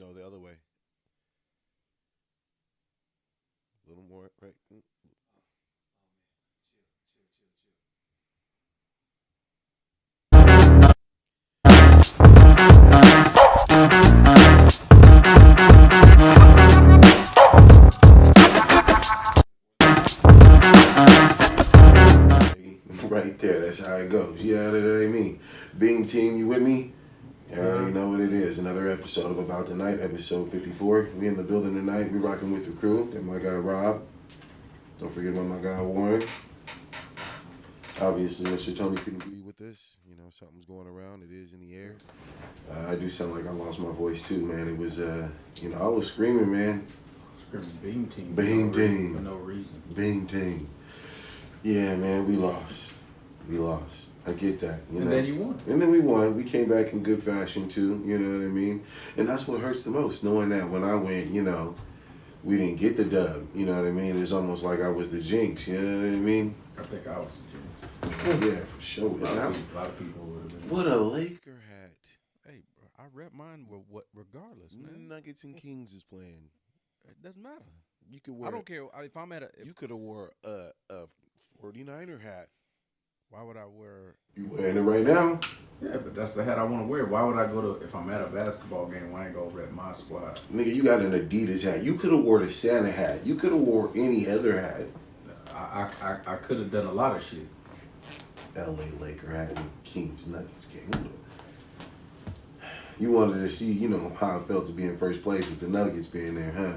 No, the other way. A little more right. Right there. That's how it goes. Yeah, that ain't me. Beam team, you with me? You already know what it is. Another episode of About the Night, episode 54. We in the building tonight. We rocking with the crew. Got my guy Rob. Don't forget about my guy Warren. Obviously, Mr. Tony couldn't be with us. You know, something's going around. It is in the air. I do sound like I lost my voice too, man. It was, I was screaming, man. Screaming Beam Team. Beam Team. For no reason. Beam Team. Yeah, man, we lost. We lost. I get that. You know? Then you won. And then we won. We came back in good fashion too. You know what I mean? And that's what hurts the most, knowing that when I went, we didn't get the dub. You know what I mean? It's almost like I was the jinx. You know what I mean? I think I was the Oh, yeah, for sure. A lot of people would have been. What a Laker hat. Hey, bro, I rep mine regardless, man. Nuggets and Kings is playing. It doesn't matter. You could wear. I don't care if I'm at a. You could have wore a 49er hat. Why would I wear? You wearing it right now? Yeah, but that's the hat I want to wear. Why would I go to, if I'm at a basketball game, why ain't go rep my squad? Nigga, you got an Adidas hat. You could have wore the Santa hat. You could have wore any other hat. I could have done a lot of shit. LA Laker hat and Kings Nuggets game. You wanted to see, how it felt to be in first place with the Nuggets being there, huh?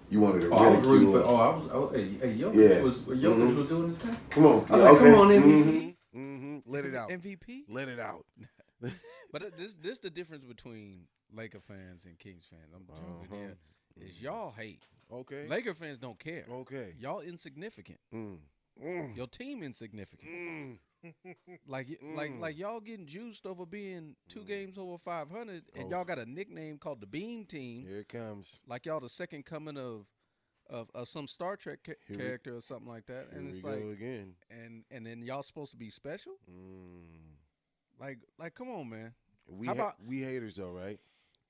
You wanted to I was rooting ridicule. for. Hey, Jokic Yeah. Jokic was doing his thing. Come on. I was like, come on, MVP. Let it out. MVP. Let it out. But this the difference between Laker fans and Kings fans. I'm jumping in. Is y'all hate. Okay. Laker fans don't care. Okay. Y'all insignificant. Your team insignificant. Like y'all getting juiced over being 2 games over 500, and y'all got a nickname called the Beam Team. Here it comes. Like y'all the second coming of some Star Trek character or something like that. Here And we it's go like again. and then y'all supposed to be special. Like come on, man. We How about we haters though, right?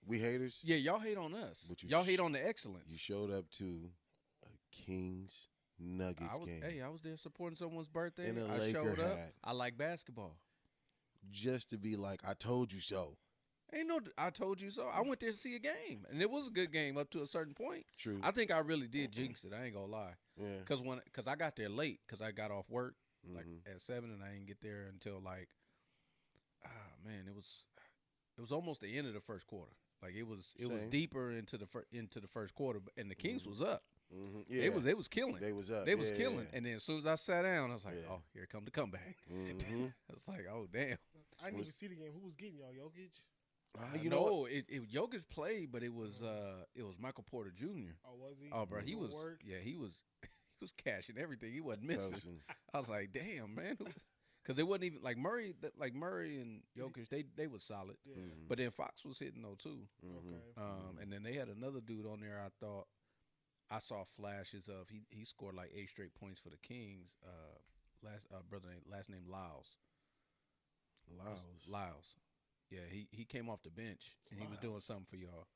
We haters. yeah? Y'all hate on us. But Y'all hate on the excellence. You showed up to a Kings Nuggets game. Hey, I was there supporting someone's birthday. In a I Laker showed up. hat. I like basketball. Just to be like, I told you so. Ain't no, I told you so. I went there to see a game, and it was a good game up to a certain point. True. I think I really did jinx it. I ain't gonna lie. Yeah. Cause I got there late, cause I got off work like Mm-hmm. at 7, and I didn't get there until like, man, it was almost the end of the first quarter. Like it was Same. deeper into the first quarter, and the Kings was up. Yeah. They was killing. They was up. They was Yeah, killing. yeah. And then as soon as I sat down, I was like, Yeah. oh, here come the comeback. I was like, oh damn. I didn't even see the game. Who was getting y'all, Jokic? You know, Jokic played, but it was Michael Porter Jr. Oh, was he? Oh, bro, he Doing was work? he was cashing everything. He wasn't missing. Toasting. I was like, damn, man, because it wasn't even like Murray and Jokic. They was solid, Yeah. but then Fox was hitting though too. Okay. And then they had another dude on there. I thought I saw flashes of. He scored like 8 straight points for the Kings. Last name Lyles. Lyles. Yeah, he came off the bench and he was doing something for y'all.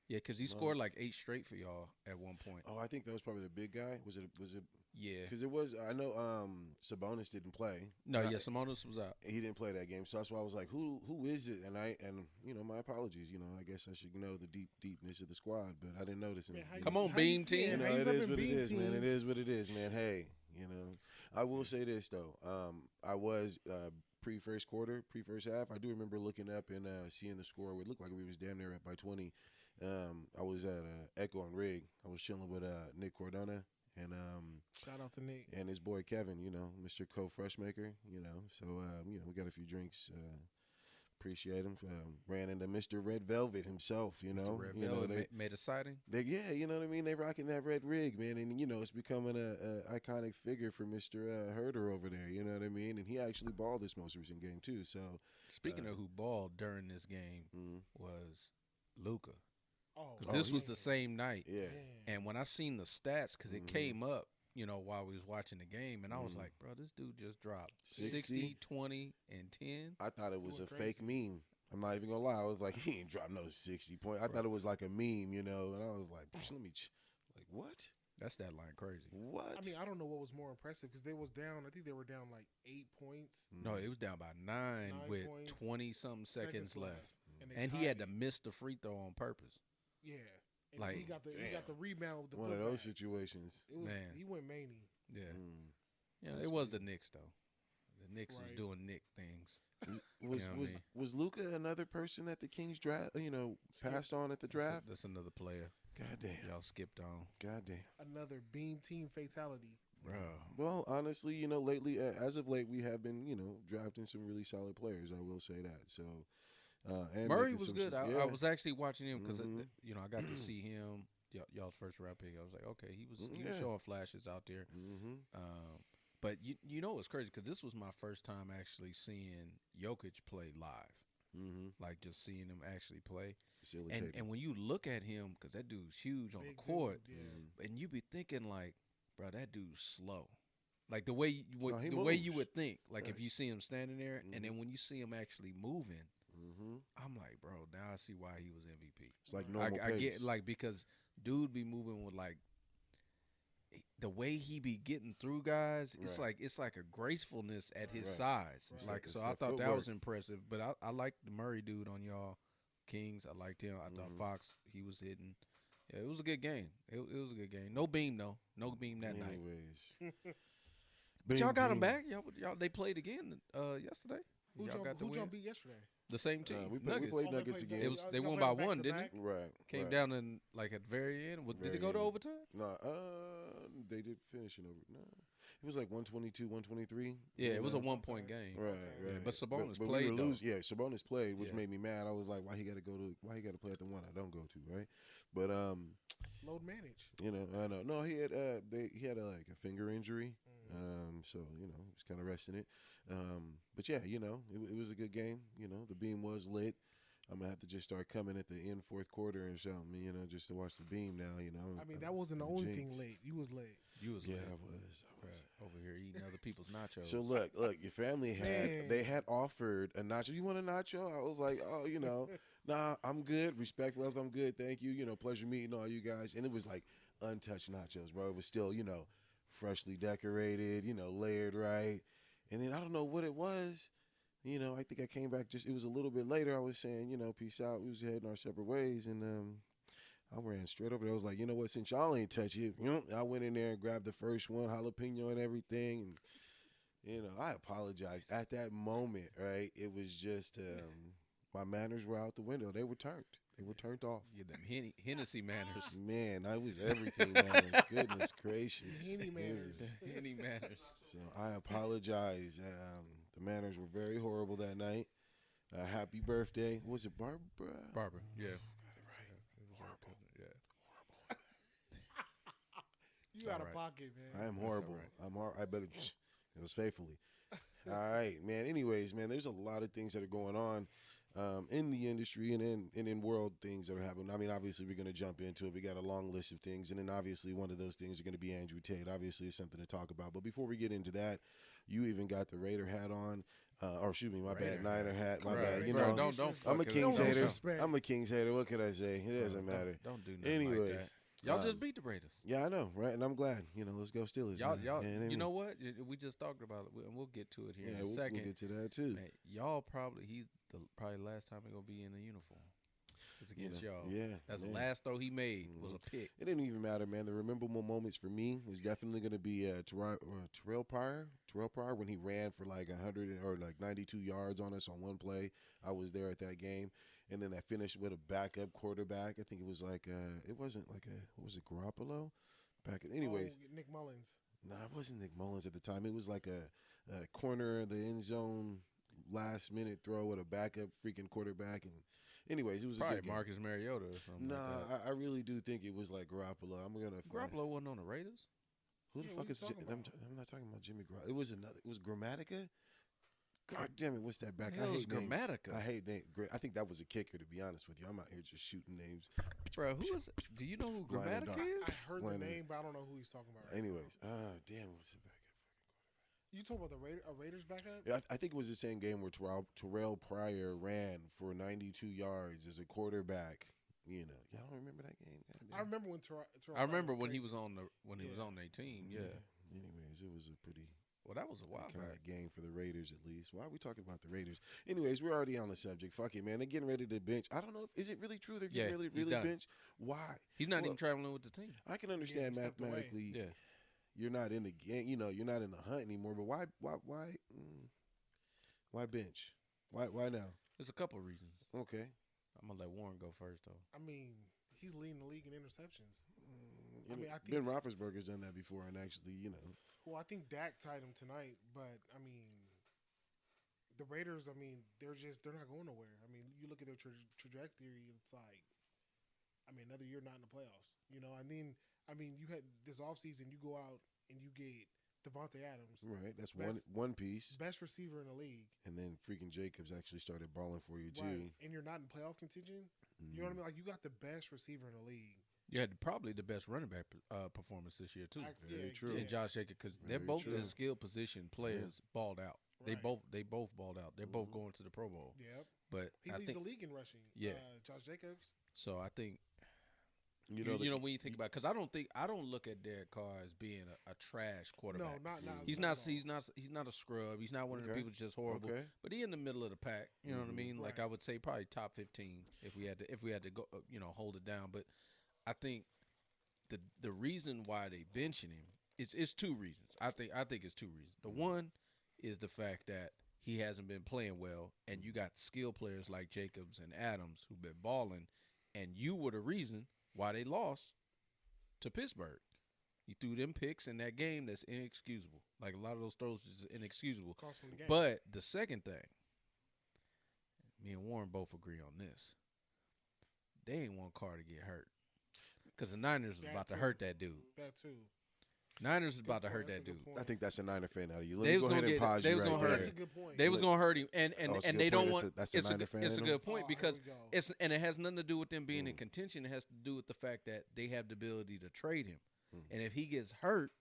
Yeah, because he scored like 8 straight for y'all at one point. Oh, I think that was probably the big guy. Was it? Yeah. Because it was. I know. Sabonis didn't play. No, yeah, Simonis was out. He didn't play that game, so that's why I was like, who is it? And my apologies. I guess I should know the deepness of the squad, but I didn't notice him. Man, how Come on, Beam Team. You know, how you it is repping what it Beam is, man. Team? It is what it is, man. Hey, I will say this though. I was pre-first quarter, pre-first half. I do remember looking up and seeing the score. It looked like we was damn near up by 20. I was at Echo and Rig. I was chilling with Nick Cordona and Shout out to Nick. and his boy Kevin. Mr. Co-Freshmaker. So we got a few drinks. Appreciate him. Ran into Mr. Red Velvet himself. Mr. Red Velvet made a sighting. You know what I mean. They rocking that red rig, man, and it's becoming a iconic figure for Mr. Herder over there. You know what I mean, and he actually balled this most recent game too. So Speaking of who balled during this game was Luca. Oh, Because this was the same night. yeah, And when I seen the stats, because it came up, while we was watching the game, and I was like, bro, this dude just dropped 60? 60, 20, and 10. I thought it was a Going crazy. fake meme. I'm not even gonna lie. I was like, he ain't dropped no 60 point. I thought it was like a meme, and I was like, like what? That's that line crazy. What? I mean, I don't know what was more impressive because they was down. I think they were down like 8 points. No, it was down by 9 with points, 20-something seconds left. And he had to miss the free throw on purpose. Yeah. And Like, he got the rebound with the one of those putback. situations. It was, Man. He went many. Yeah. Yeah, That's it was the Knicks, though. The Knicks was Right. doing Knick things. Was Luka another person that the Kings draft? Passed on at the draft. That's another player. Goddamn. Y'all skipped on. Goddamn. Another beam team fatality. Bro. Well, honestly, lately, as of late, we have been, drafting some really solid players. I will say that. So, and Murray making was some- good. yeah. I was actually watching him because, Mhm. I got to see him, y'all's first round pick. I was like, okay, he was Yeah. showing flashes out there. Mhm. But you know what's crazy? Because this was my first time actually seeing Jokic play live. Mhm. Like just seeing him actually play. Facilitating. And when you look at him, because that dude's huge on Big the court, dude, yeah. and you be thinking like, bro, that dude's slow. Like the way he the way you moves. would think, like if Right. you see him standing there, and Mhm. then when you see him actually moving, Mhm. I'm like, bro, now I see why he was MVP. It's like I- normal I pace. get like because dude be moving with like the way he be getting through guys. Right. It's like a gracefulness at his Right. size. Right. Like It's so, that I thought that footwork. was impressive. But I liked the Murray dude on y'all Kings. I liked him. I thought Mhm. Fox he was hitting. Yeah, it was a good game. It was a good game. No beam though. No beam that night. Anyways. But y'all got him Beam back. Y'all they played again yesterday. Who Y'all got the y'all win. beat yesterday? The same team. we Nuggets. played Oh, they Nuggets played again. It was- Y'all- they y'all won played by back one, to didn't back? it? Right. Came right. down in like at the very end. Did Very it go to end. overtime? No, they did finish it over. No, it was like 122, 123. Yeah, it was a Okay. 1-point game. Right, Okay. right. But Sabonis we played, were though. losing. Yeah, Sabonis played, which Yeah. made me mad. I was like, why he got to play at the one I don't go to, right? But Load manage. I know. No, he had like a finger injury. So he was kind of resting it. But yeah, it was a good game. The beam was lit. I'm gonna have to just start coming at the end fourth quarter and something, just to watch the beam now. I mean, that wasn't the I'm only jinxed. thing late. You was late. You was Yeah, late. I was. Right, over here eating other people's nachos. So look, your family Man. they had offered a nacho. You want a nacho? I was like, oh, nah, I'm good. Respectful as I'm good. Thank you. Pleasure meeting all you guys. And it was like untouched nachos, bro. It was still, freshly decorated, layered right. And then I don't know what it was. I think I came back it was a little bit later. I was saying, peace out. We was heading our separate ways. And I ran straight over there. I was like, you know what? Since y'all ain't touch it, I went in there and grabbed the first one, jalapeno and everything. And, I apologize. At that moment, right, it was just my manners were out the window. They were turned. They were turned off. Yeah, them Hennessy manners. Man, I was everything manners. Goodness gracious. Henny It manners. was- Henny manners. So I apologize. The manners were very horrible that night. Happy birthday. Was it Barbara? Barbara. Yeah. Got it right. It was her cousin, yeah. You all out of right. pocket, man. I am That's horrible. all right. I better. It was faithfully. All right, man. Anyways, man, there's a lot of things that are going on in the industry and in world things that are happening. I mean, obviously, we're going to jump into it. We got a long list of things, and then obviously one of those things are going to be Andrew Tate. Obviously, it's something to talk about. But before we get into that, you even got the Raider hat on. Or excuse me, my Raider bad, Niner hat. My Right, bad. bro, don't I'm a fuck it Kings up. hater. disrespect. I'm a Kings hater. What can I say? It doesn't matter. Don't do nothing Anyways, like that. Y'all um, just beat the Raiders. Yeah, I know, right? And I'm glad. Let's go Steelers. Y'all, man. And you know what? We just talked about it, and we'll get to it here yeah, in a we'll second. get to that too. Man, y'all probably he's probably last time he gonna be in a uniform. It's against y'all. Yeah, That's man. the last throw he made was a pick. It didn't even matter, man. The memorable moments for me was definitely going to be Terrell Pryor when he ran for like 100 or like 92 yards on us on one play. I was there at that game, and then that finished with a backup quarterback. I think it was like it wasn't like what was it, Garoppolo? Anyways, Nick Mullins. no, it wasn't Nick Mullins at the time. It was like a corner of the end zone last minute throw with a backup freaking quarterback. And anyways, it was Probably a good game. Marcus Mariota or something. Nah, like that. I really do think it was like Garoppolo. I'm gonna find- Garoppolo wasn't on the Raiders. Who the Yeah, fuck what is? you talking about? I'm not talking about Jimmy Garoppolo. It was another. It was Grammatica. God damn it! What's that back? The hell I is hate names. Grammatica? I hate names. I think that was a kicker. To be honest with you, I'm out here just shooting names. Bro, who is? Do you know who Glennon Grammatica Dodd. is? I heard the Glennon. name, but I don't know who he's talking about. Right Anyways, damn, what's the backup? You talk about the Raiders backup? Yeah, I think it was the same game where Terrell Pryor ran for 92 yards as a quarterback. You know, y'all don't remember that game? I remember when Terrell I remember Pryor when he crazy. was on their team. Yeah. Anyways, it was a pretty Well, that was a while kind back. of game for the Raiders, at least. Why are we talking about the Raiders? Anyways, we're already on the subject. Fuck it, man. They're getting ready to bench. I don't know. Is it really true they're getting Yeah, he's really done. bench? Why? He's not Well, even traveling with the team. I can understand he stepped away. mathematically. Yeah. You're not in the game. You know, you're not in the hunt anymore. But why bench? Why now? There's a couple of reasons. Okay. I'm gonna let Warren go first though. I mean, he's leading the league in interceptions. You I mean, know, I think- Ben Roethlisberger's done that before, and actually, you know, Well, I think Dak tied him tonight, but I mean, the Raiders. I mean, they're not going nowhere. I mean, you look at their trajectory. It's like, I mean, another year not in the playoffs. You know, and then I mean, you had this offseason, you go out and you get Devontae Adams, right? That's Best- one piece, best receiver in the league, and then freaking Jacobs actually started balling for you too. right? And you're not in playoff contention. You know what I mean? Like you got the best receiver in the league. You had probably the best running back performance this year too. Very true. And Josh Jacobs, because they're Very both true. the skill position players balled out. They Right. both balled out. They're both Mm-hmm. going to the Pro Bowl. Yep. But He I leads think the league in rushing. Yeah. Josh Jacobs. so. I think You you know, know when you think about, because I don't look at Derek Carr as being a trash No, quarterback. not He's not not. at all. He's not a scrub. He's not one of the Okay. people that's just horrible. Okay. But he in the middle of the pack. You know what I mean? Like Right. I would say probably top 15 if we had to go hold it down. But I think the reason why they benching him is two reasons. I think it's two reasons. The one is the fact that he hasn't been playing well, and you got skill players like Jacobs and Adams who've been balling, and you were the reason why they lost to Pittsburgh. You threw them picks in that game that's inexcusable. Like a lot of those throws is inexcusable. Cost him the game. But the second thing, me and Warren both agree on this. They ain't want Carr to get hurt. Because the Niners was That about to too. hurt that dude. that too. Niners was Good about to point. hurt That's that a good dude. point. I think that's a Niner fan out of you. Let They me was go ahead gonna and get- pause they you was right gonna there. hurt That's him. a good point. They was gonna hurt him, and Oh, it's a and good they don't point. want. That's a It's Niner fan it's a in good them? point Oh, because here we go. it's and it has nothing to do with them being in contention. It has to do with the fact that they have the ability to trade him, and if he gets hurt,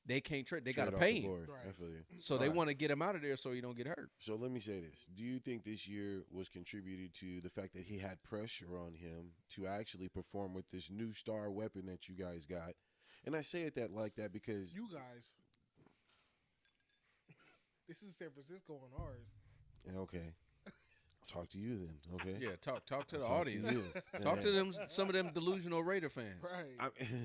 they can't trade. They got to Trade off pay the him, board. I Right. feel you. so they All right. want to get him out of there so he don't get hurt. So let me say this. Do you think this year was contributed to the fact that he had pressure on him to actually perform with this new star weapon that you guys got? And I say it like that because You guys. This is San Francisco on ours. okay. I'll talk to you then, okay? Yeah, talk to the I'll talk audience. To you. Talk Yeah. to them. Some of them delusional Raider fans. Right.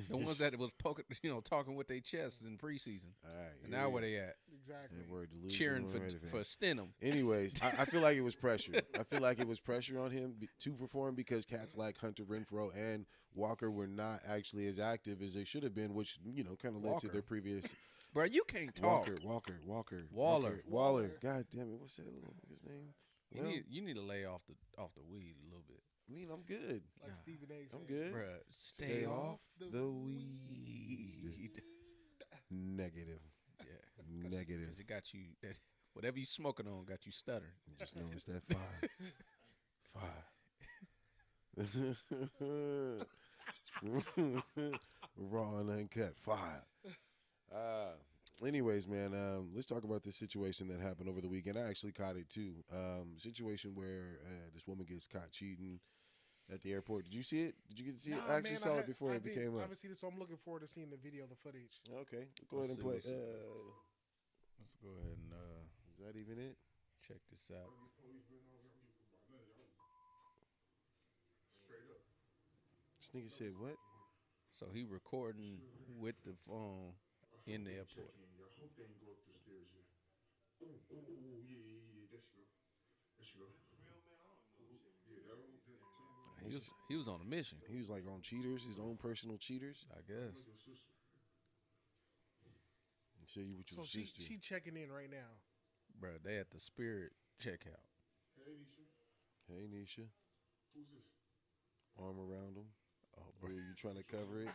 The ones that was poking, talking with their chests in preseason. All right. And now where they at? Exactly. And we're delusional Cheering Raider for fans. Stenham. Anyways, I feel like it was pressure. I feel like it was pressure on him to perform because cats like Hunter Renfrow and Walker were not actually as active as they should have been, which, kind of led to Walker. their previous Bro, you can't talk. Walker. Waller. Waller. God damn it. What's that little nigga's name? Well, You need to lay off the weed a little bit. I mean, I'm good. Like Stephen A. said. I'm good. Bruh, stay off the the weed. weed. Negative. Yeah. Negative. 'Cause it got you, whatever you smoking on got you stuttering. Just know it's that fire. Raw and uncut. Fire. Anyways, man, let's talk about this situation that happened over the weekend. I actually caught it too. Situation where this woman gets caught cheating at the airport. Did you see it? Did you get to see it? Nah, I actually man, saw I it before I it became I up. haven't seen it, so I'm looking forward to seeing the video, the footage. Okay, go ahead and play. Let's go ahead and Is that even it? check this out. This nigga said what? So he recording with the phone in the airport. I hope they ain't go up the stairs yet. Oh, yeah. There she go. There she go. Yeah, He was on a mission, He was like on cheaters, his own personal cheaters. I guess. Say you with So your sister. she checking in right now. Bruh, they at the Spirit checkout. Hey Nisha, Who's this? arm around him. Oh, Bro, bro. you trying to cover it?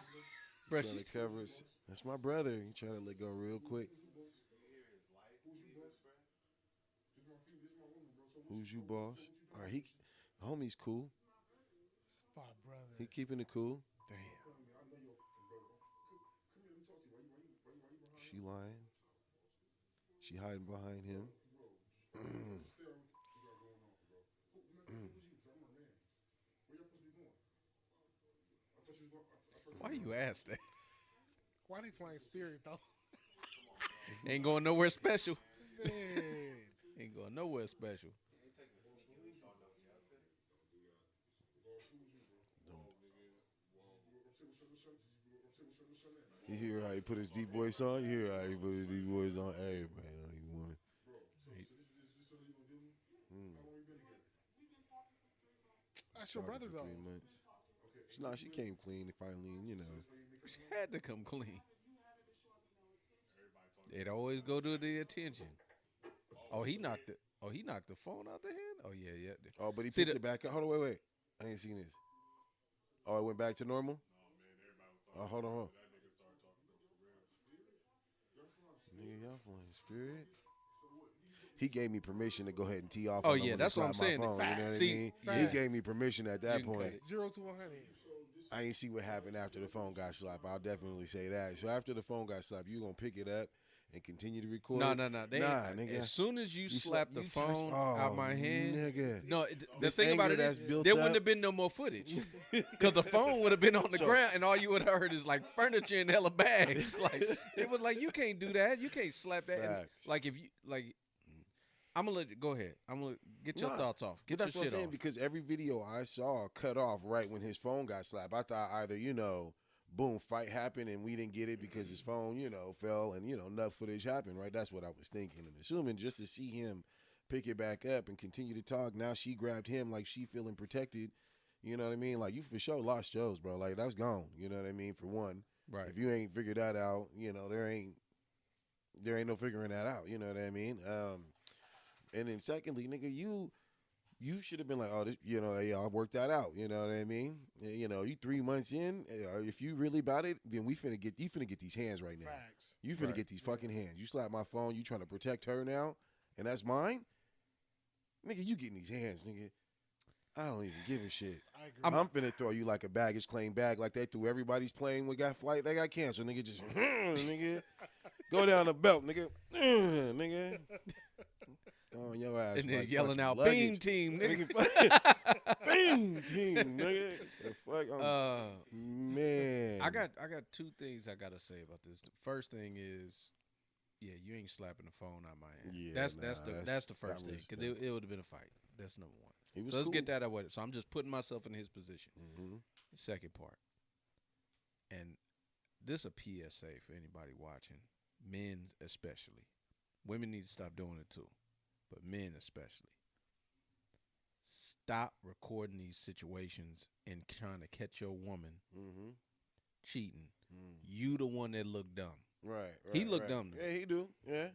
Bruh, Trying she's to cover it. That's my brother. You trying to let go real quick. Who's you, boss? All right, homie's cool. It's my brother. He keeping it cool. damn. She lying. She hiding behind him. Stay on what you got going on, bro. Who was you? I'm a man. Where y'all supposed to be going? I thought you was going. I thought Why you ask that? Why they flying Spirit though? Ain't going nowhere special. Man. Ain't going nowhere special. You hear how he put his deep voice on? You hear how he put his deep voice on? Hey, man, I don't even want it. That's your brother though. 3 months. No, she came clean finally, you know. She had to come clean. It always go to the attention. Oh, he knocked it. Oh, he knocked the phone out the hand. Oh yeah. Oh, but he See picked it back up. Hold on, wait. I ain't seen this. Oh, it went back to normal? Oh, hold on. Nigga, y'all flying Spirit. He gave me permission to go ahead and tee off. Oh, on him yeah, when that's he what I'm slapped my saying. phone, you know what I See, mean? He facts. gave me permission at that You can cut point. it. 0 to 100. I ain't see what happened after the phone got slapped. I'll definitely say that. So after the phone got slapped, you gonna pick it up and continue to record? No. nigga. As soon as you slap- slap the you touch- phone out my hand, nigga. no. The This thing about anger it that's is, built there up- wouldn't have been no more footage because the phone would have been on the So- ground, and all you would have heard is like furniture and hella bags. Like it was like you can't do that. You can't slap that. And, Facts. like if you like, I'm gonna let you go ahead. I'm gonna get your Nah, thoughts off. Get But that's your what I'm shit saying off. because every video I saw cut off right when his phone got slapped. I thought either, boom, fight happened and we didn't get it because his phone, fell and, enough footage happened, right? That's what I was thinking and assuming just to see him pick it back up and continue to talk. Now she grabbed him like she feeling protected. You know what I mean? Like you for sure lost Joe's, bro. Like that's gone. You know what I mean? For one, Right. if you ain't figured that out, there ain't no figuring that out. You know what I mean? And then secondly, nigga, you should have been like, oh, this, hey, I worked that out. You know what I mean? You 3 months in. If you really about it, then you finna get these hands right now. Facts. You finna Right. get these fucking hands. You slap my phone. You trying to protect her now, and that's mine. Nigga, you getting these hands, nigga. I don't even give a shit. I agree. I'm finna throw you like a baggage claim bag like they threw everybody's plane we got flight. They got canceled, nigga. Just nigga, go down the belt, nigga. Nigga. On your ass. And then like yelling fucking out, luggage. "Beam team, nigga." Beam team, nigga. The fuck, man. I got two things I gotta say about this. The first thing is, yeah, you ain't slapping the phone out my hand. Yeah, that's nah, that's the that first thing was because it would have been a fight. That's number one. He was So let's cool. get that out of the way. So I'm just putting myself in his position. Mm-hmm. Second part, and this a PSA for anybody watching, men especially. Women need to stop doing it too, but men especially. Stop recording these situations and trying to catch your woman Mm-hmm. cheating. You the one that looked dumb. Right. He looked right. dumb though. Yeah, he do. Yeah.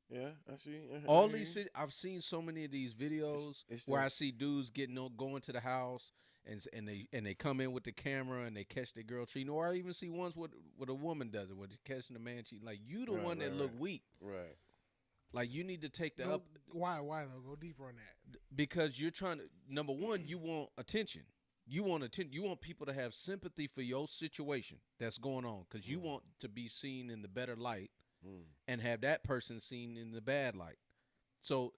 Yeah, I see. All these, I've seen so many of these videos It's where that- I see dudes going to the house and they come in with the camera and they catch the girl cheating, or I even see ones with a woman does it, where they're catching the man cheating. Like you, the Right, one that right, look right. weak. Right. Like you need to take the Go, up why though? Go deeper on that. because you're trying to. Number one, you want attention. You want attention. You want people to have sympathy for your situation that's going on because you want to be seen in the better light and have that person seen in the bad light. So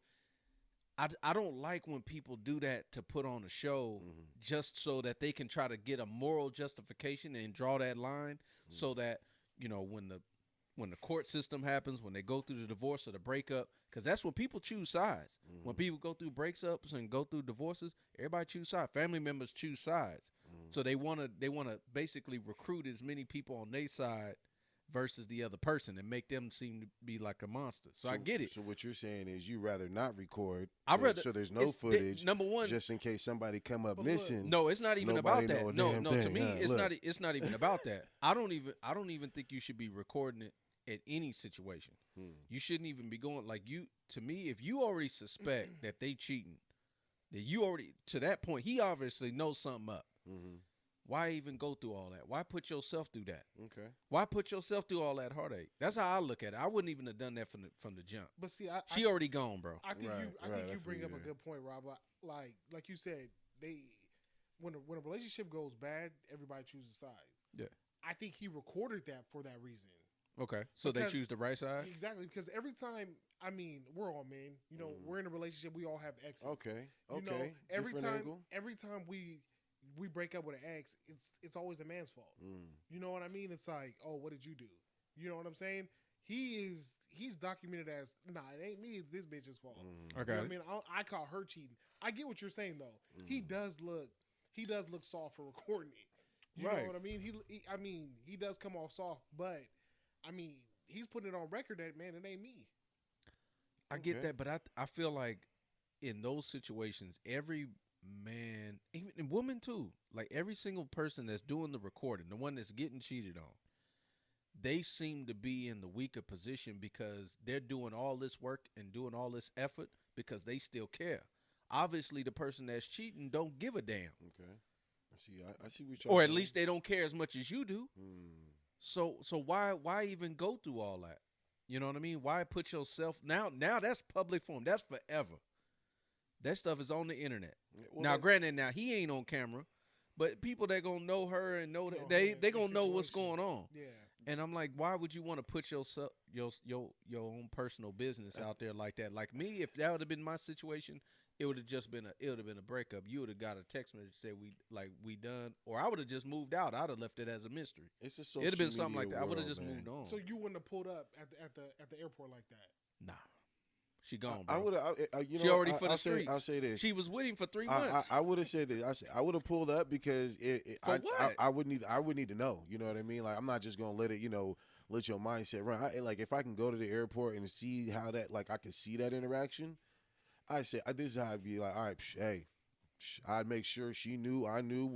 I don't like when people do that to put on a show just so that they can try to get a moral justification and draw that line so that, when the court system happens, when they go through the divorce or the breakup, because that's when people choose sides. When people go through breakups and go through divorces, everybody choose sides. Family members choose sides. So they wanna basically recruit as many people on their side versus the other person and make them seem to be like a monster. So I get it. So what you're saying is you rather not record. I'd rather- so there's no it's- footage. number one- just in case somebody come up But look, missing. No, it's not even Nobody about know that. a No, damn to thing, me, huh? it's Look. not. It's not even about that. I don't even think you should be recording it at any situation. You shouldn't even be going like you. To me, if you already suspect that they cheating, that you already to that point, he obviously knows something up. Why even go through all that? Why put yourself through that? Okay. Why put yourself through all that heartache? That's how I look at it. I wouldn't even have done that from the jump. But see, She already gone, bro. I think Right, you I right, think I you feel bring you up a there. good point, Rob. Like you said, when a relationship goes bad, everybody chooses sides. Yeah. I think he recorded that for that reason. Okay, so Because- they choose the right side. Exactly, because every time, I mean, we're all men. You know, we're in a relationship. We all have exes. Okay. You Okay. know, every Different time, angle. every time we break up with an ex, it's always a man's fault. Mm. You know what I mean? It's like, oh, what did you do? You know what I'm saying? He's documented as, nah, it ain't me. It's this bitch's fault. Mm. I You got know it. what I mean? I call her cheating. I get what you're saying though. He Mm. does look soft for recording it. You Right. know what I mean? I mean, he does come off soft, but I mean, he's putting it on record that, man, it ain't me. I get Okay. that, but I feel like in those situations, every man, even and woman too, like every single person that's doing the recording, the one that's getting cheated on, they seem to be in the weaker position because they're doing all this work and doing all this effort because they still care. Obviously, the person that's cheating don't give a damn, Okay. I see what y'all or at saying. least they don't care as much as you do. Mm. So why even go through all that? You know what I mean? Why put yourself now that's public forum. That's forever. That stuff is on the internet. Yeah, well, Now, that's- granted, now he ain't on camera, but people that gonna know her and know that Know they her, they the gonna know what's situation. going on. Yeah. And I'm like, why would you want to put yourself your own personal business out there like that? Like me, if that would have been my situation, it would have just been a breakup. You would have got a text message say we done, or I would have just moved out. I'd have left it as a mystery. It's a social It'd have been something like media that. I would have world, just man. moved on. So you wouldn't have pulled up at the airport like that. Nah, she gone. Bro. I would have. You know, She already for the I'll streets. I'll say this. She was with him for 3 months. I would have said this. I would have pulled up because For what? I would need. I would need to know. You know what I mean? Like I'm not just gonna let it. Let your mindset run. Like if I can go to the airport and see how that. Like I can see that interaction. I say this is how I'd be like. All right, hey, I'd make sure she knew. I knew.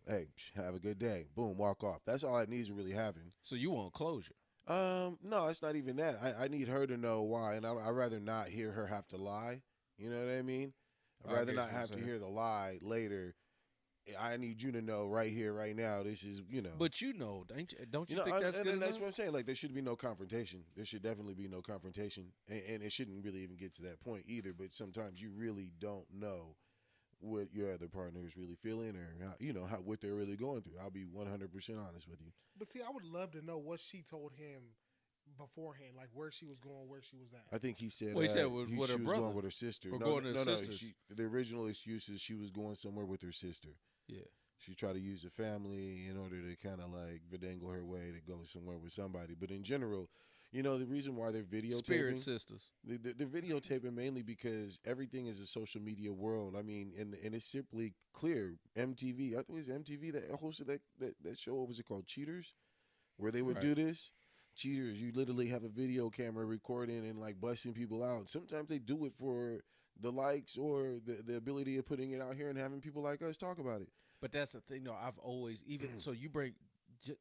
Hey, have a good day. Boom, walk off. That's all that needs to really happen. So you want closure? No, it's not even that. I need her to know why, and I'd rather not hear her have to lie. You know what I mean? I'd I rather get not what you're have to saying. hear the lie later. I need you to know right here, right now. This is, But don't you think that's good and that's enough? what I'm saying. Like there should be no confrontation. There should definitely be no confrontation, and it shouldn't really even get to that point either. But sometimes you really don't know what your other partner is really feeling, or what they're really going through. I'll be 100% honest with you. But see, I would love to know what she told him beforehand, like where she was going, where she was at. I think he said. Well, he said with she her was brother. going with her sister. Or no, going to no, her no. sisters. The original excuse is she was going somewhere with her sister. Yeah. She tried to use the family in order to kind of like vidangle her way to go somewhere with somebody. But in general, the reason why they're videotaping, Spirit sisters. they're videotaping mainly because everything is a social media world. I mean, and it's simply clear. MTV, I think it was MTV that hosted that show. What was it called? Cheaters, where they would Right. do this. Cheaters, you literally have a video camera recording and like busting people out. Sometimes they do it for the likes or the ability of putting it out here and having people like us talk about it. But that's the thing, though. I've always so you bring.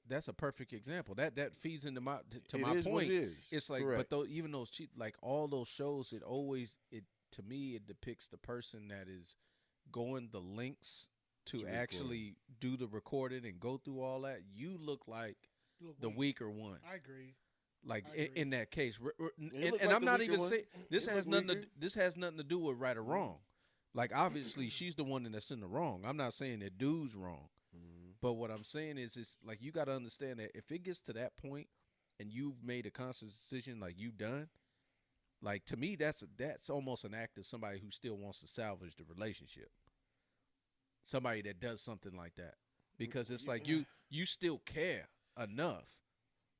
That's a perfect example. That feeds into my to It my is what point. it is. It's like, Correct. but even those like all those shows, it to me it depicts the person that is going the links to To actually do the recording and go through all that. You look like You look the weak. weaker one. I agree. Like I in, agree. in that case, look and like I'm the not weaker even one. saying this You has look nothing. weaker. This has nothing to do with right or wrong. Like obviously, she's the one that's in the wrong. I'm not saying that dude's wrong, Mhm. but what I'm saying is, it's like you got to understand that if it gets to that point, and you've made a conscious decision, like you've done, like to me, that's almost an act of somebody who still wants to salvage the relationship. Somebody that does something like that, because it's like you still care enough,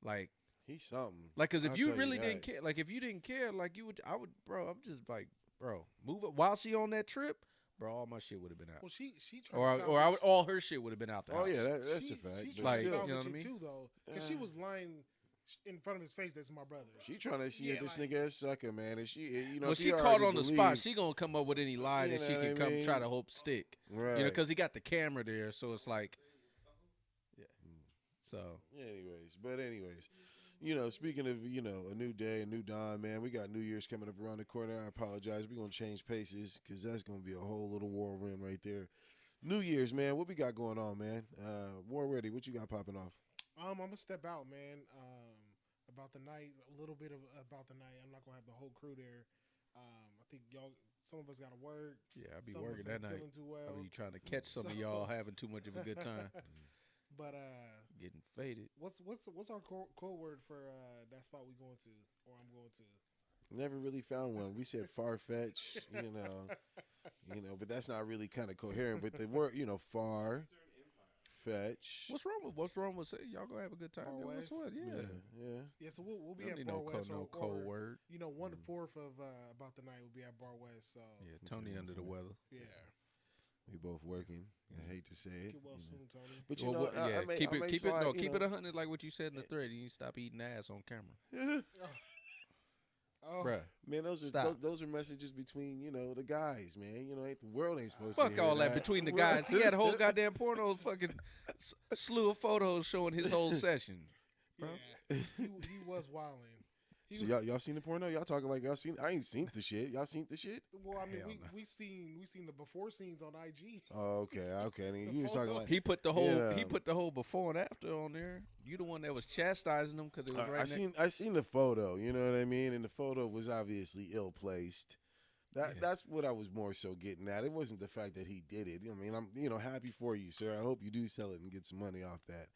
like. He's something. Like, cause if I'll you tell you really that. didn't care, like if you didn't care, like I would, bro. I'm just like, bro, move it while she on that trip, bro. All my shit would have been out, Well, she tried or I would, all her shit would have been out the Oh house. yeah, that's she, a fact. She but tried Like, to still, you know salvage what I it mean? too, though, because she was lying in front of his face. That's my brother. she trying to see Yeah, if this like- nigga is sucker, man. And she, Well, if she he caught already on the spot. believed- She gonna come up with any lie You that she know can what I come mean? try to hope stick. right? Because he got the camera there, so it's like, yeah. So Anyways, speaking of a new day, a new dawn, man. We got New Year's coming up around the corner. I apologize. We're gonna change paces because that's gonna be a whole little whirlwind right there. New Year's, man. What we got going on, man? War ready. What you got popping off? I'm gonna step out, man. About the night, a little bit of about the night. I'm not gonna have the whole crew there. I think some of us got to work. yeah, I'll be Some of working us that ain't night. feeling too well. I'll be trying to catch some of y'all having too much of a good time. But getting faded. What's our code word for that spot we going to or I'm going to? Never really found one. We said far fetch, but that's not really kind of coherent. But the word, far fetch. What's wrong with say y'all gonna have a good time? Bar Yo, West? what's what? Yeah. Yeah, so we'll be Don't at need Bar no West no or cold word. 1/4 of about the night will be at Bar West. So Yeah, Tony under the weather. yeah. We both working. I hate to say it. Get well soon, Tony. But Well, I may keep it slide, no, keep it 100 like what you said in the thread. You stop eating ass on camera, Oh, bruh. Man, Stop. those are messages between the guys, man. Ain't the world ain't supposed to Fuck hear all that between the guys. He had a whole goddamn porno fucking slew of photos showing his whole session. yeah. he was wilding. So y'all seen the porno? Y'all talking like y'all seen? I ain't seen the shit. Y'all seen the shit? Well, I mean, Hell we seen the before scenes on IG. Oh, okay. I mean, you was talking like He put the whole Yeah. he put the whole before and after on there. You the one that was chastising them because it was right next. I seen the photo. You know what I mean? And the photo was obviously ill placed. That's what I was more so getting at. It wasn't the fact that he did it. I mean, I'm happy for you, sir. I hope you do sell it and get some money off that.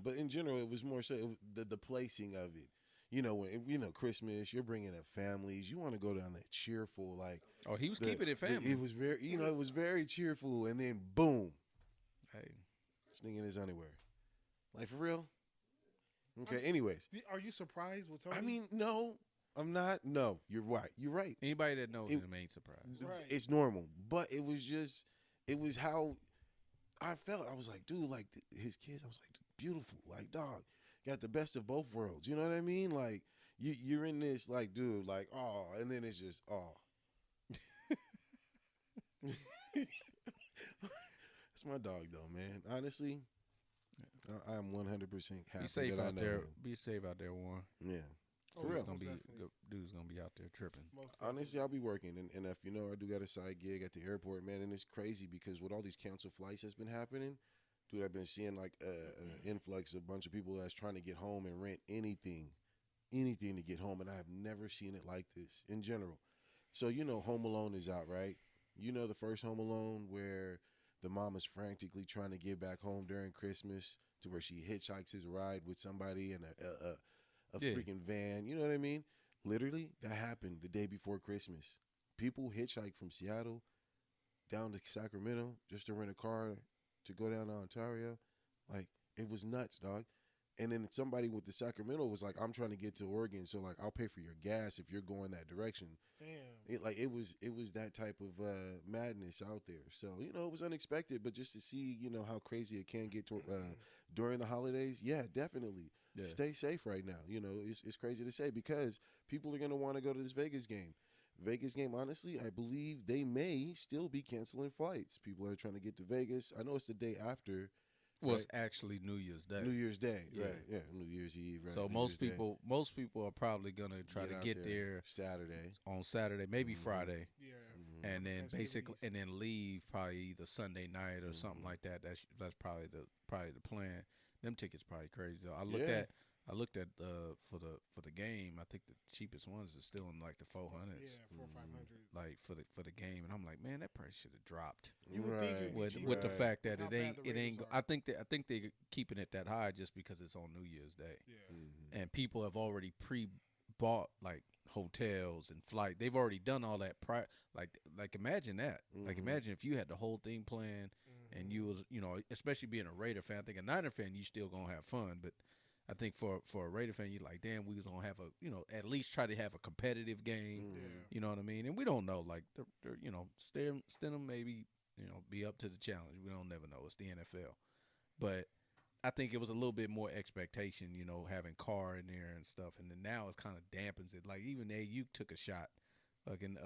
But in general, it was more so the placing of it. When Christmas, you're bringing up families. You want to go down that cheerful, like. Oh, he was keeping it family. It was very, it was very cheerful, and then boom, Hey, this nigga in his underwear, like for real. Okay. Anyways, Are you surprised with Tony? I mean, no, I'm not. No, you're right. You're right. anybody that knows It- him ain't surprised. Right. It's normal, but it was how I felt. I was like, dude, like his kids. I was like, beautiful, like dog. Got the best of both worlds. You know what I mean? Like you're in this, like, dude, like, oh, and then it's just, oh. It's my dog, though, man. Honestly, I'm 100% happy Be safe that I out know there. him. Be safe out there, Warren. Yeah. Oh, For real. most definitely. Dude's gonna be out there tripping. Most Honestly, I'll be working, and if I do got a side gig at the airport, man, and it's crazy because with all these canceled flights that's been happening, dude, I've been seeing like an influx of a bunch of people that's trying to get home and rent anything to get home, and I have never seen it like this in general. So Home Alone is out, right? The first Home Alone where the mom is frantically trying to get back home during Christmas to where she hitchhikes his ride with somebody in a Yeah. freaking van. You know what I mean? Literally, that happened the day before Christmas. People hitchhike from Seattle down to Sacramento just to rent a car to go down to Ontario. Like, it was nuts, dog. And then somebody with the Sacramento was like, I'm trying to get to Oregon, so like I'll pay for your gas if you're going that direction. Damn. It was that type of madness out there. So, it was unexpected, but just to see, how crazy it can get during the holidays, yeah, definitely. Yeah. Stay safe right now. It's crazy to say because people are going to want to go to this Vegas game. Vegas game, honestly, I believe they may still be canceling flights. People are trying to get to Vegas. I know it's the day after. Well, right? it's actually New Year's Day. New Year's Day, Yeah. right? Yeah, New Year's Eve, right? So New most Year's Day. most people are probably gonna try to out get there Saturday, on Saturday, maybe Mhm. Friday, Yeah. and then basically Festivities. and then leave probably either Sunday night or something like that. That's probably the plan. Them tickets probably crazy though. I looked at for the game. I think the cheapest ones are still in like the 400s. Yeah, 400 or 500. Like for the game, and I'm like, man, that price should have dropped. You would think it'd be With cheaper. with the Right. fact that How it bad ain't the it ain't. Raiders I are. think they're keeping it that high just because it's on New Year's Day, Yeah. and people have already pre-bought like hotels and flight. They've already done all that. Like imagine that. Like Mhm. imagine if you had the whole thing planned and you was especially being a Raider fan. I think a Niner fan you still gonna have fun, but I think for a Raider fan you like damn we was gonna have at least try to have a competitive game. Mhm. Yeah. You know what I mean? And we don't know. Like, Stidham maybe, be up to the challenge. We don't never know. It's the NFL. But I think it was a little bit more expectation, having Carr in there and stuff. And then now it kind of dampens it. Like, even Ayuk took a shot, fucking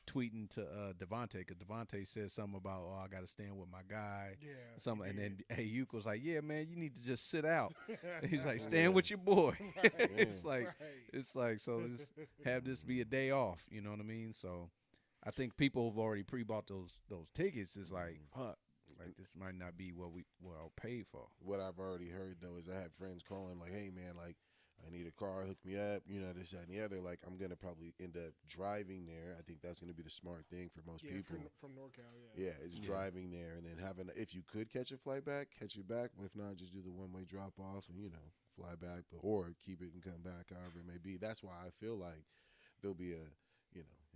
tweeting to Devontae, because Devontae said something about, oh, I got to stand with my guy. Yeah. Something, and yeah. then Ayuk was like, yeah, man, you need to just sit out. He's like, Yeah. stand with your boy. Right. It's like, Right. it's like, so just have this be a day off. You know what I mean? So I think people have already pre-bought those tickets. It's like, fuck, like this might not be what I'll pay for. What I've already heard though is I had friends calling like, "Hey man, like I need a car, hook me up, this, that, and the other. Like, I'm gonna probably end up driving there. I think that's gonna be the smart thing for most people. from NorCal, yeah. Yeah, it's driving there and then having. If you could catch a flight back, catch it back. If not, just do the one-way drop off and fly back, or keep it and come back. However it may be. That's why I feel like there'll be an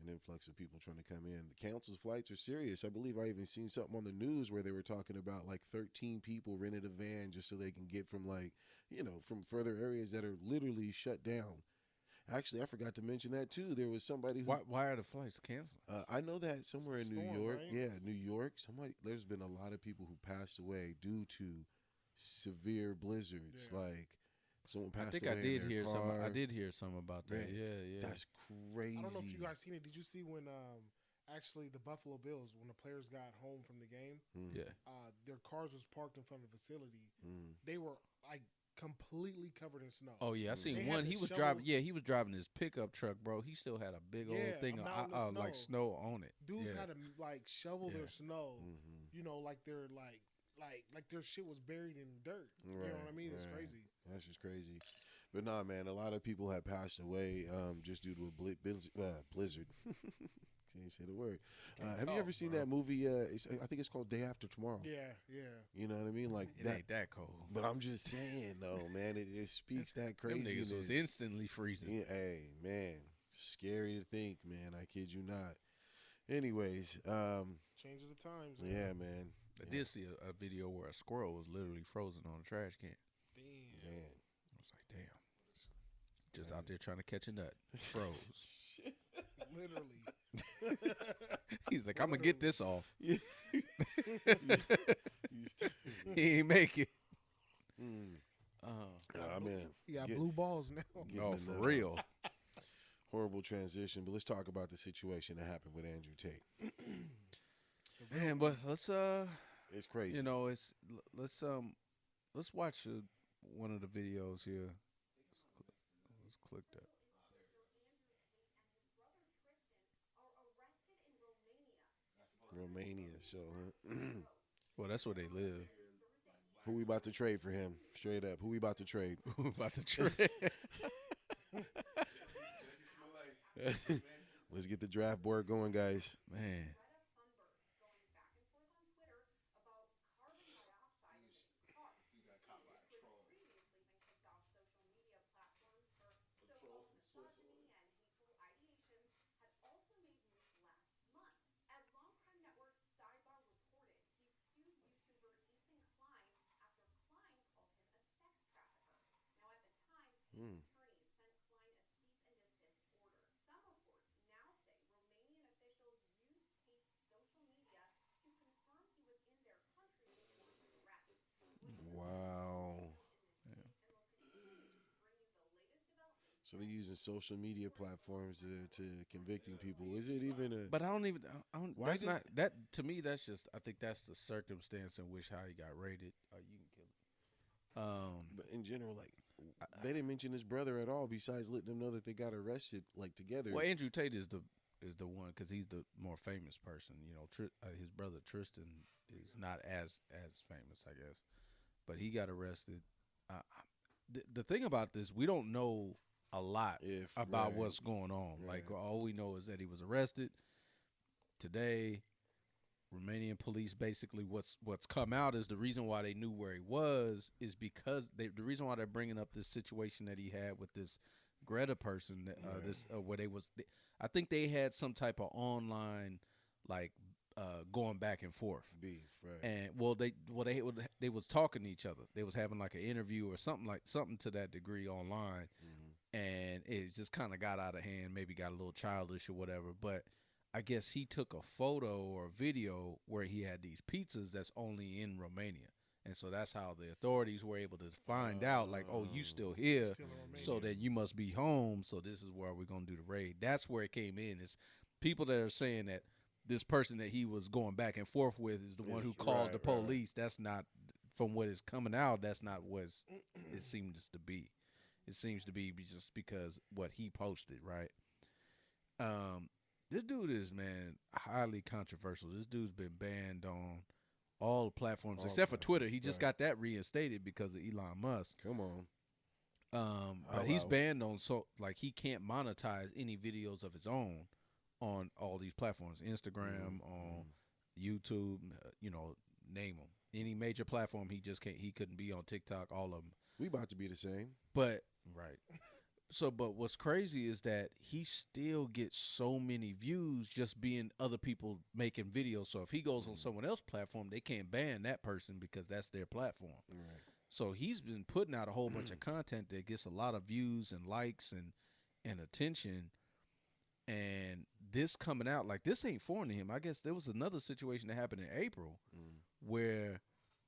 influx of people trying to come in. The council's flights are serious. I believe I even seen something on the news where they were talking about like 13 people rented a van just so they can get from from further areas that are literally shut down. Actually, I forgot to mention that too. There was somebody who. Why are the flights canceled? I know that somewhere in Storm, New York. right? Yeah, New York. There's been a lot of people who passed away due to severe blizzards. Yeah. Like someone passed I think away. I did in their hear some. I car. did hear something about that. Man, Yeah. That's crazy. I don't know if you guys seen it. Did you see when actually the Buffalo Bills, when the players got home from the game, Yeah. their cars was parked in front of the facility. Mm. They were like completely covered in snow. Oh yeah, I seen They one. had to He was shovel- driving. Yeah, he was driving his pickup truck, bro. He still had a big old Yeah, thing a of mountain of like snow. snow on it. Dudes yeah. had to like shovel Yeah. their snow. Mm-hmm. Like they're like their shit was buried in dirt. You know Right, what I mean? It's right. crazy. That's just crazy. But nah, man, a lot of people have passed away just due to a blizzard. Can't say the word. Have you ever seen that movie? I think it's called Day After Tomorrow. Yeah, yeah. You know what I mean? Like It that. ain't that cold. But I'm just saying, though, man, it speaks that Them craziness. niggas was instantly freezing. Yeah, hey, man, scary to think, man. I kid you not. Anyways, Change of the times. yeah, man. I did see a video where a squirrel was literally frozen on a trash can. Damn. Man. I was like, damn. Just out there trying to catch a nut. Froze. Literally. He's like, I'm going to get this off. You He ain't make it. man. He got Get- blue balls now. getting Oh, the for nut real. off. Horrible transition, but let's talk about the situation that happened with Andrew Tate. Man, but let's It's crazy. let's watch one of the videos here. Let's click that. Romania. So, Well, that's where they live. who we about to trade for him? Straight up, who we about to trade? About to trade. Let's get the draft board going, guys. Man. Mm. Wow. So they're using social media platforms to convicting people. Is it even a? But I don't even. Why That's did- not that to me. That's just. I think that's the circumstance in which how he got raided. You can kill it. But in general, like they didn't mention his brother at all. Besides letting them know that they got arrested, like together. Well, Andrew Tate is the one because he's the more famous person. His brother Tristan is not as famous, I guess. But he got arrested. The thing about this, we don't know a lot about right. what's going on. Right. Like all we know is that he was arrested today. Romanian police basically what's come out is the reason why they knew where he was is because the reason why they're bringing up this situation that he had with this Greta person that where I think they had some type of online like going back and forth. Beef, right? And they was talking to each other. They was having like an interview or something to that degree online, and it just kind of got out of hand. Maybe got a little childish or whatever. But I guess he took a photo or a video where he had these pizzas that's only in Romania, and so that's how the authorities were able to find out. Like, oh, you still here, Still in Romania. so then you must be home. So this is where we're gonna do the raid. That's where it came in. It's people that are saying that this person that he was going back and forth with is the one who Yes, called the right, right. police. That's not, from what is coming out, that's not what it seems to be. It seems to be just because what he posted, right? This dude is, man, highly controversial. This dude's been banned on all platforms All except for Twitter. He platforms, just right. got that reinstated because of Elon Musk. Come on. But he's banned on like he can't monetize any videos of his own on all these platforms, Instagram, on YouTube, name them. Any major platform, he just can't. He couldn't be on TikTok, all of them. We about to be the same. But right. So, but what's crazy is that he still gets so many views just being other people making videos. So if he goes on someone else's platform, they can't ban that person because that's their platform. Right. So he's been putting out a whole bunch of content that gets a lot of views and likes and attention. And this coming out, like, this ain't foreign to him. I guess there was another situation that happened in April where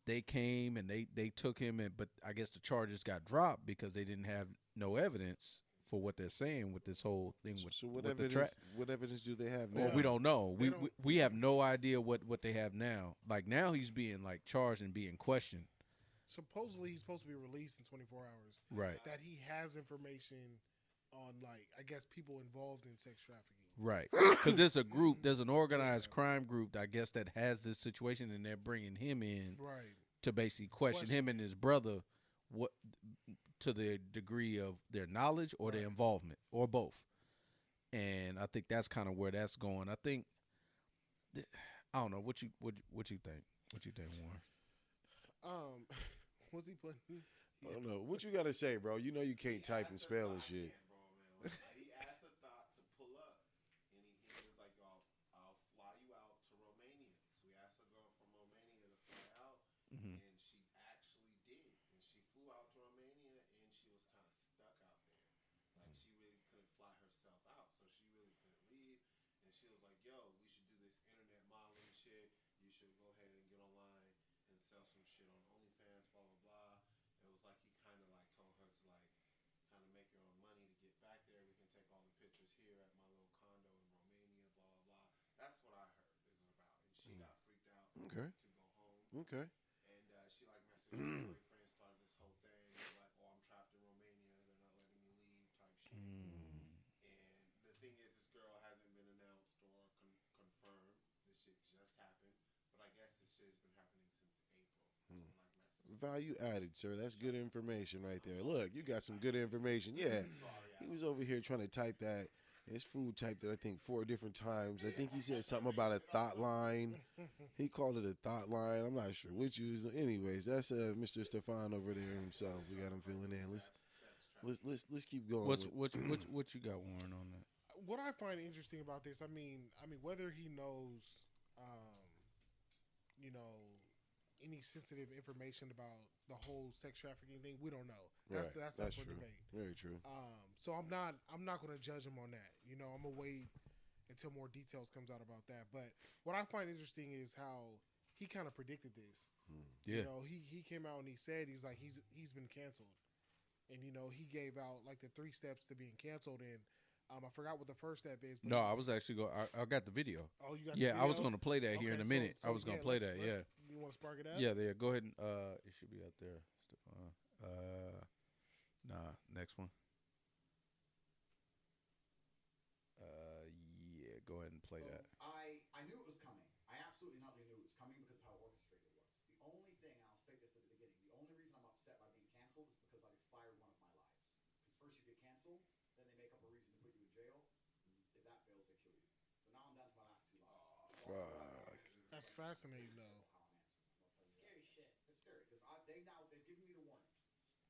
they came and they took him, but I guess the charges got dropped because they didn't have no evidence for what they're saying with this whole thing. So what evidence do they have now? Well, we don't know. We have no idea what they have now. Like, now he's being like charged and being questioned. Supposedly he's supposed to be released in 24 hours. Right. That he has information on, like, I guess, people involved in sex trafficking. Right. Because there's an organized crime group, I guess, that has this situation, and they're bringing him in to basically question him and his brother what to the degree of their knowledge or their involvement or both. And I think that's kind of where that's going. I think I don't know what you think. What you think, Warren? Was he putting? I don't know. What you got to say, bro? You know you can't type and spell and shit. He asked the thought to pull up, and he was like, I'll fly you out to Romania. So he asked a girl from Romania to fly out, and she actually did. And she flew out to Romania, and she was kind of stuck out there. Like, she really couldn't fly herself out, so she really couldn't leave. And she was like, yo, we should do this internet modeling shit. You should go ahead and get online and sell some shit on OnlyFans, blah, blah, blah. It was like he kind of like told her to like kind of make your own money to get back there. We can take all the pictures here at my little condo in Romania, blah, blah, blah. That's what I heard is about. And she got freaked out to go home. Okay. And she like messaged her boyfriend, started this whole thing. He was like, oh, I'm trapped in Romania. They're not letting me leave type shit. And the thing is, this girl hasn't been announced or confirmed. This shit just happened. But I guess this shit has been happening since April. Value added, sir. That's good information right there. Look, you got some good information. Yeah. He was over here trying to type that. His food typed it, I think, 4 different times. I think he said something about a thought line. He called it a thought line. I'm not sure which was. Anyways, that's Mr. Stefan over there himself. We got him filling in. Let's keep going. What you got, Warren, on that? What I find interesting about this, I mean, whether he knows, any sensitive information about the whole sex trafficking thing, we don't know. That's up for true. debate. Very true. So I'm not going to judge him on that. I'm gonna wait until more details comes out about that. But what I find interesting is how he kind of predicted this. Yeah. He came out and he said he's been canceled, and he gave out like the 3 steps to being canceled, and I forgot what the first step is. But no, I was actually I got the video. Oh, you got the video? I was going to play that here in a minute. I was going to play that. Yeah. You want to spark it up? Yeah, there. Go ahead and it should be out there, Stefan. Next one. Yeah, go ahead and play that. I knew it was coming. I absolutely not knew it was coming because of how orchestrated it was. The only thing, and I'll state this at the beginning, the only reason I'm upset by being canceled is because I've expired one of my lives. Because first you get canceled, then they make up a reason to put you in jail. If that fails, they kill you. So now I'm down to my last 2 lives. Fuck. That's fascinating, though. Scary shit. It's scary because they've given me the warning,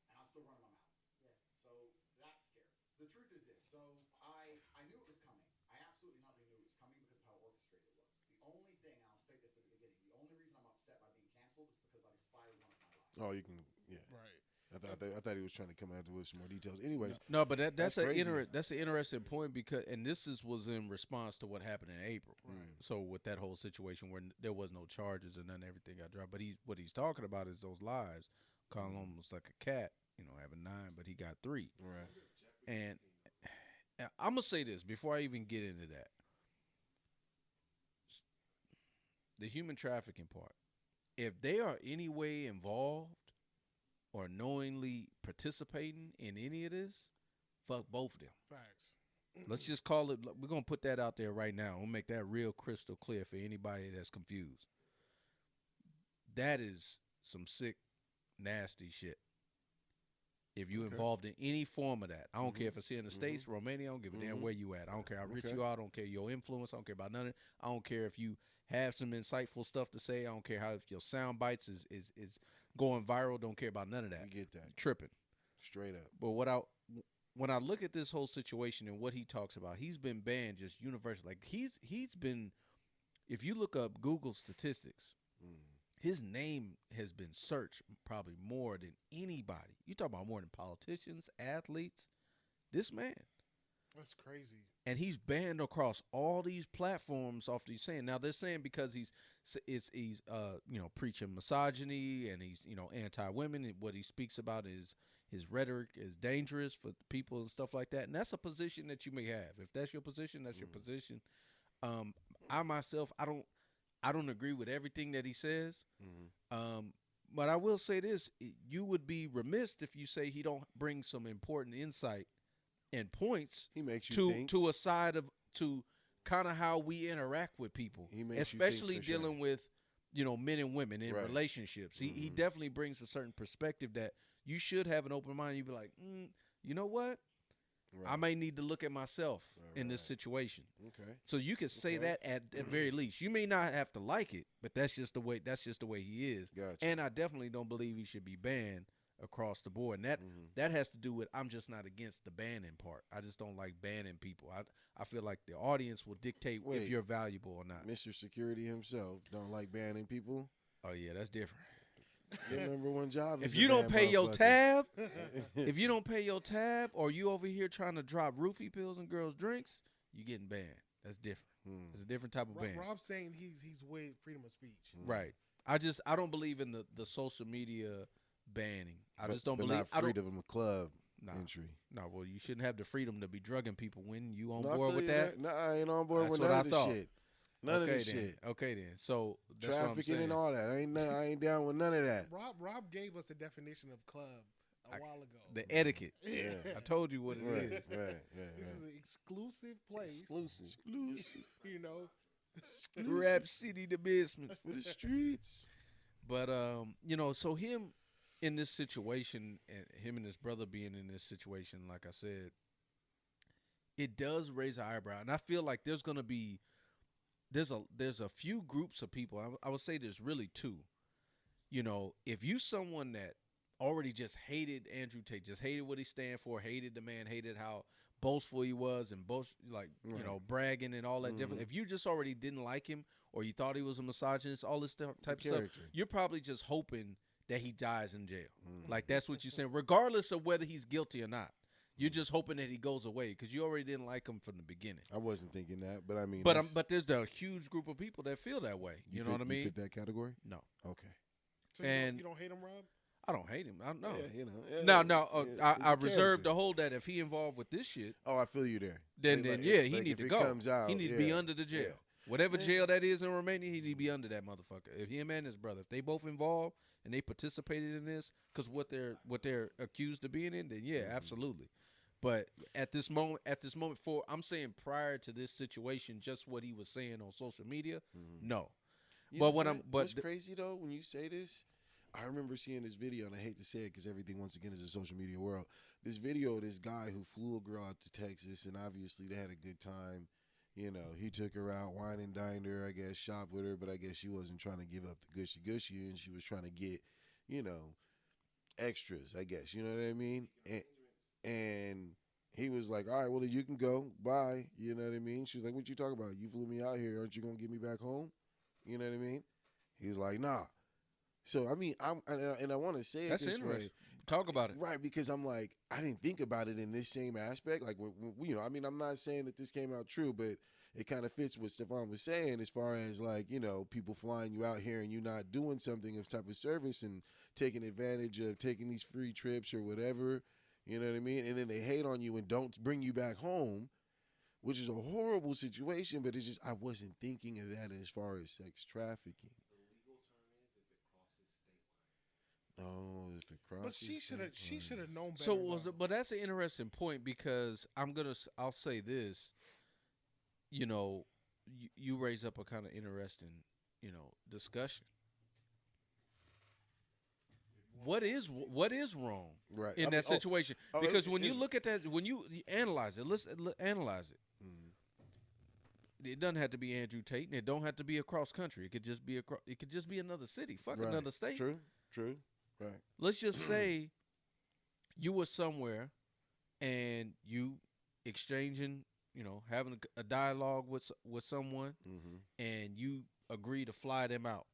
and I'm still running my mouth. Yeah. So that's scary. The truth is this. So I knew it was coming. I absolutely not knew it was coming because of how orchestrated it was. The only thing, and I'll state this at the beginning, the only reason I'm upset by being canceled is because I've expired one of my lives. Oh, you can, yeah. Right. I thought he was trying to come out with some more details. Anyways, no, but that's an crazy. That's an interesting point because, and this was in response to what happened in April. Right. So with that whole situation where there was no charges and then everything got dropped, but what he's talking about is those lives. Calling him almost like a cat, having 9, but he got 3. Right. And I'm gonna say this before I even get into that: the human trafficking part. If they are any way involved or knowingly participating in any of this, fuck both of them. Facts. Let's just call it. We're gonna put that out there right now. We'll make that real crystal clear for anybody that's confused. That is some sick, nasty shit. If you Okay. involved in any form of that, I don't care if it's here in the States, Romania, I don't give a damn where you at. I don't care how rich Okay. you are. I don't care your influence. I don't care about none of it. I don't care if you have some insightful stuff to say. I don't care how if your sound bites is going viral. Don't care about none of that. You get that Tripping. straight up. But when I look at this whole situation and what he talks about, he's been banned just universally. Like he's been, if you look up Google statistics, his name has been searched probably more than anybody. You talk about more than politicians, athletes. This man, That's crazy. and he's banned across all these platforms off these saying. Now they're saying because he's preaching misogyny and he's anti-women, and what he speaks about is his rhetoric is dangerous for people and stuff like that. And that's a position that you may have. If that's your position, that's your position. I myself, I don't agree with everything that he says. But I will say this: you would be remiss if you say he don't bring some important insight and points He makes you to think. to a side of to kind of how we interact with people, He makes you think especially for sure. dealing with men and women in Right. relationships. He definitely brings a certain perspective that you should have an open mind. You'd be like, you know what? I Right. may need to look at myself in this right. situation. Okay. So you can say Okay. that at very least. You may not have to like it, but that's just the way he is. Gotcha. And I definitely don't believe he should be banned across the board. And that has to do with I'm just not against the banning part. I just don't like banning people. I feel like the audience will dictate Wait. if you're valuable or not. Mr. Security himself don't like banning people. Oh yeah, that's different. Your number one job is If to you don't ban pay your motherfuckers. tab, if you don't pay your tab, or you over here trying to drop roofie pills in girls' drinks, you getting banned. That's different. It's a different type of ban. Rob's saying he's with freedom of speech. Right. I don't believe in the social media banning. I But- just don't but believe. not I don't. freedom of club Nah. entry. No, well, you shouldn't have the freedom to be drugging people when you on No, I board feel with you that. No, I ain't on board That's with what none I of this thought. shit. None okay of this then. shit. Okay then. So that's what I'm Trafficking saying. and all that. I ain't down with none of that. Rob gave us a definition of club a while ago. The etiquette. Yeah. I told you what it Right, is. right, This is an exclusive place. Exclusive. You know, Rap City, the basement. For the streets. But so him in this situation, and him and his brother being in this situation, like I said, it does raise an eyebrow, and I feel like there's a few groups of people. I would say there's really two. If you someone that already just hated Andrew Tate, just hated what he stand for, hated the man, hated how boastful he was, and bragging and all that different. If you just already didn't like him, or you thought he was a misogynist, all this type of stuff, character. you're probably just hoping that he dies in jail. Like that's what you're saying, regardless of whether he's guilty or not. You're just hoping that he goes away because you already didn't like him from the beginning. I wasn't thinking that, but I mean, But that's- but there's a huge group of people that feel that way. You know what I You mean? fit that category? No, Okay. so And- you don't hate him, Rob? I don't hate him. I don't know. Yeah, you know. yeah, No. yeah, I it's a reserve character. to hold that if he involved with this shit, Oh, I feel you there. then Like, yeah, he like, need if to it go. comes out, He need to be yeah, under the jail. yeah. Whatever jail that is in Romania, he need to be under that motherfucker. If him and his brother, if they both involved and they participated in this, because what they're accused of being in, then yeah, absolutely. But at this moment, I'm saying prior to this situation, just what he was saying on social media, no. You But know when what? I'm, What's but crazy though, when you say this, I remember seeing this video, and I hate to say it because everything once again is a social media world. This video of this guy who flew a girl out to Texas, and obviously they had a good time. He took her out, wine and dined her, I guess, shopped with her, but I guess she wasn't trying to give up the gushy, and she was trying to get, extras, I guess. You know what I mean? And he was like, all right, well, you can go. Bye. You know what I mean? She was like, what you talking about? You flew me out here. Aren't you going to get me back home? You know what I mean? He's like, nah. So, I mean, I want to say it that's this interesting. way. Talk about it. Right, because I'm like, I didn't think about it in this same aspect. Like, I mean, I'm not saying that this came out true, but it kind of fits what Stefan was saying as far as, like, people flying you out here and you not doing something of type of service and taking advantage of taking these free trips or whatever. You know what I mean? And then they hate on you and don't bring you back home, which is a horrible situation, but it's just I wasn't thinking of that as far as sex trafficking. Oh, if it crosses. But she should have known better. So though. but that's an interesting point because I'll say this. You raise up a kind of interesting, discussion. what is wrong Right. in I mean, that situation? Because when you it's- look at that, when you analyze it, let's analyze it. It doesn't have to be Andrew Tate, and it don't have to be across country. It could just be It could just be another city. Fuck right. another state. True. Right. Let's just say you were somewhere and you exchanging, having a dialogue with someone, and you agree to fly them out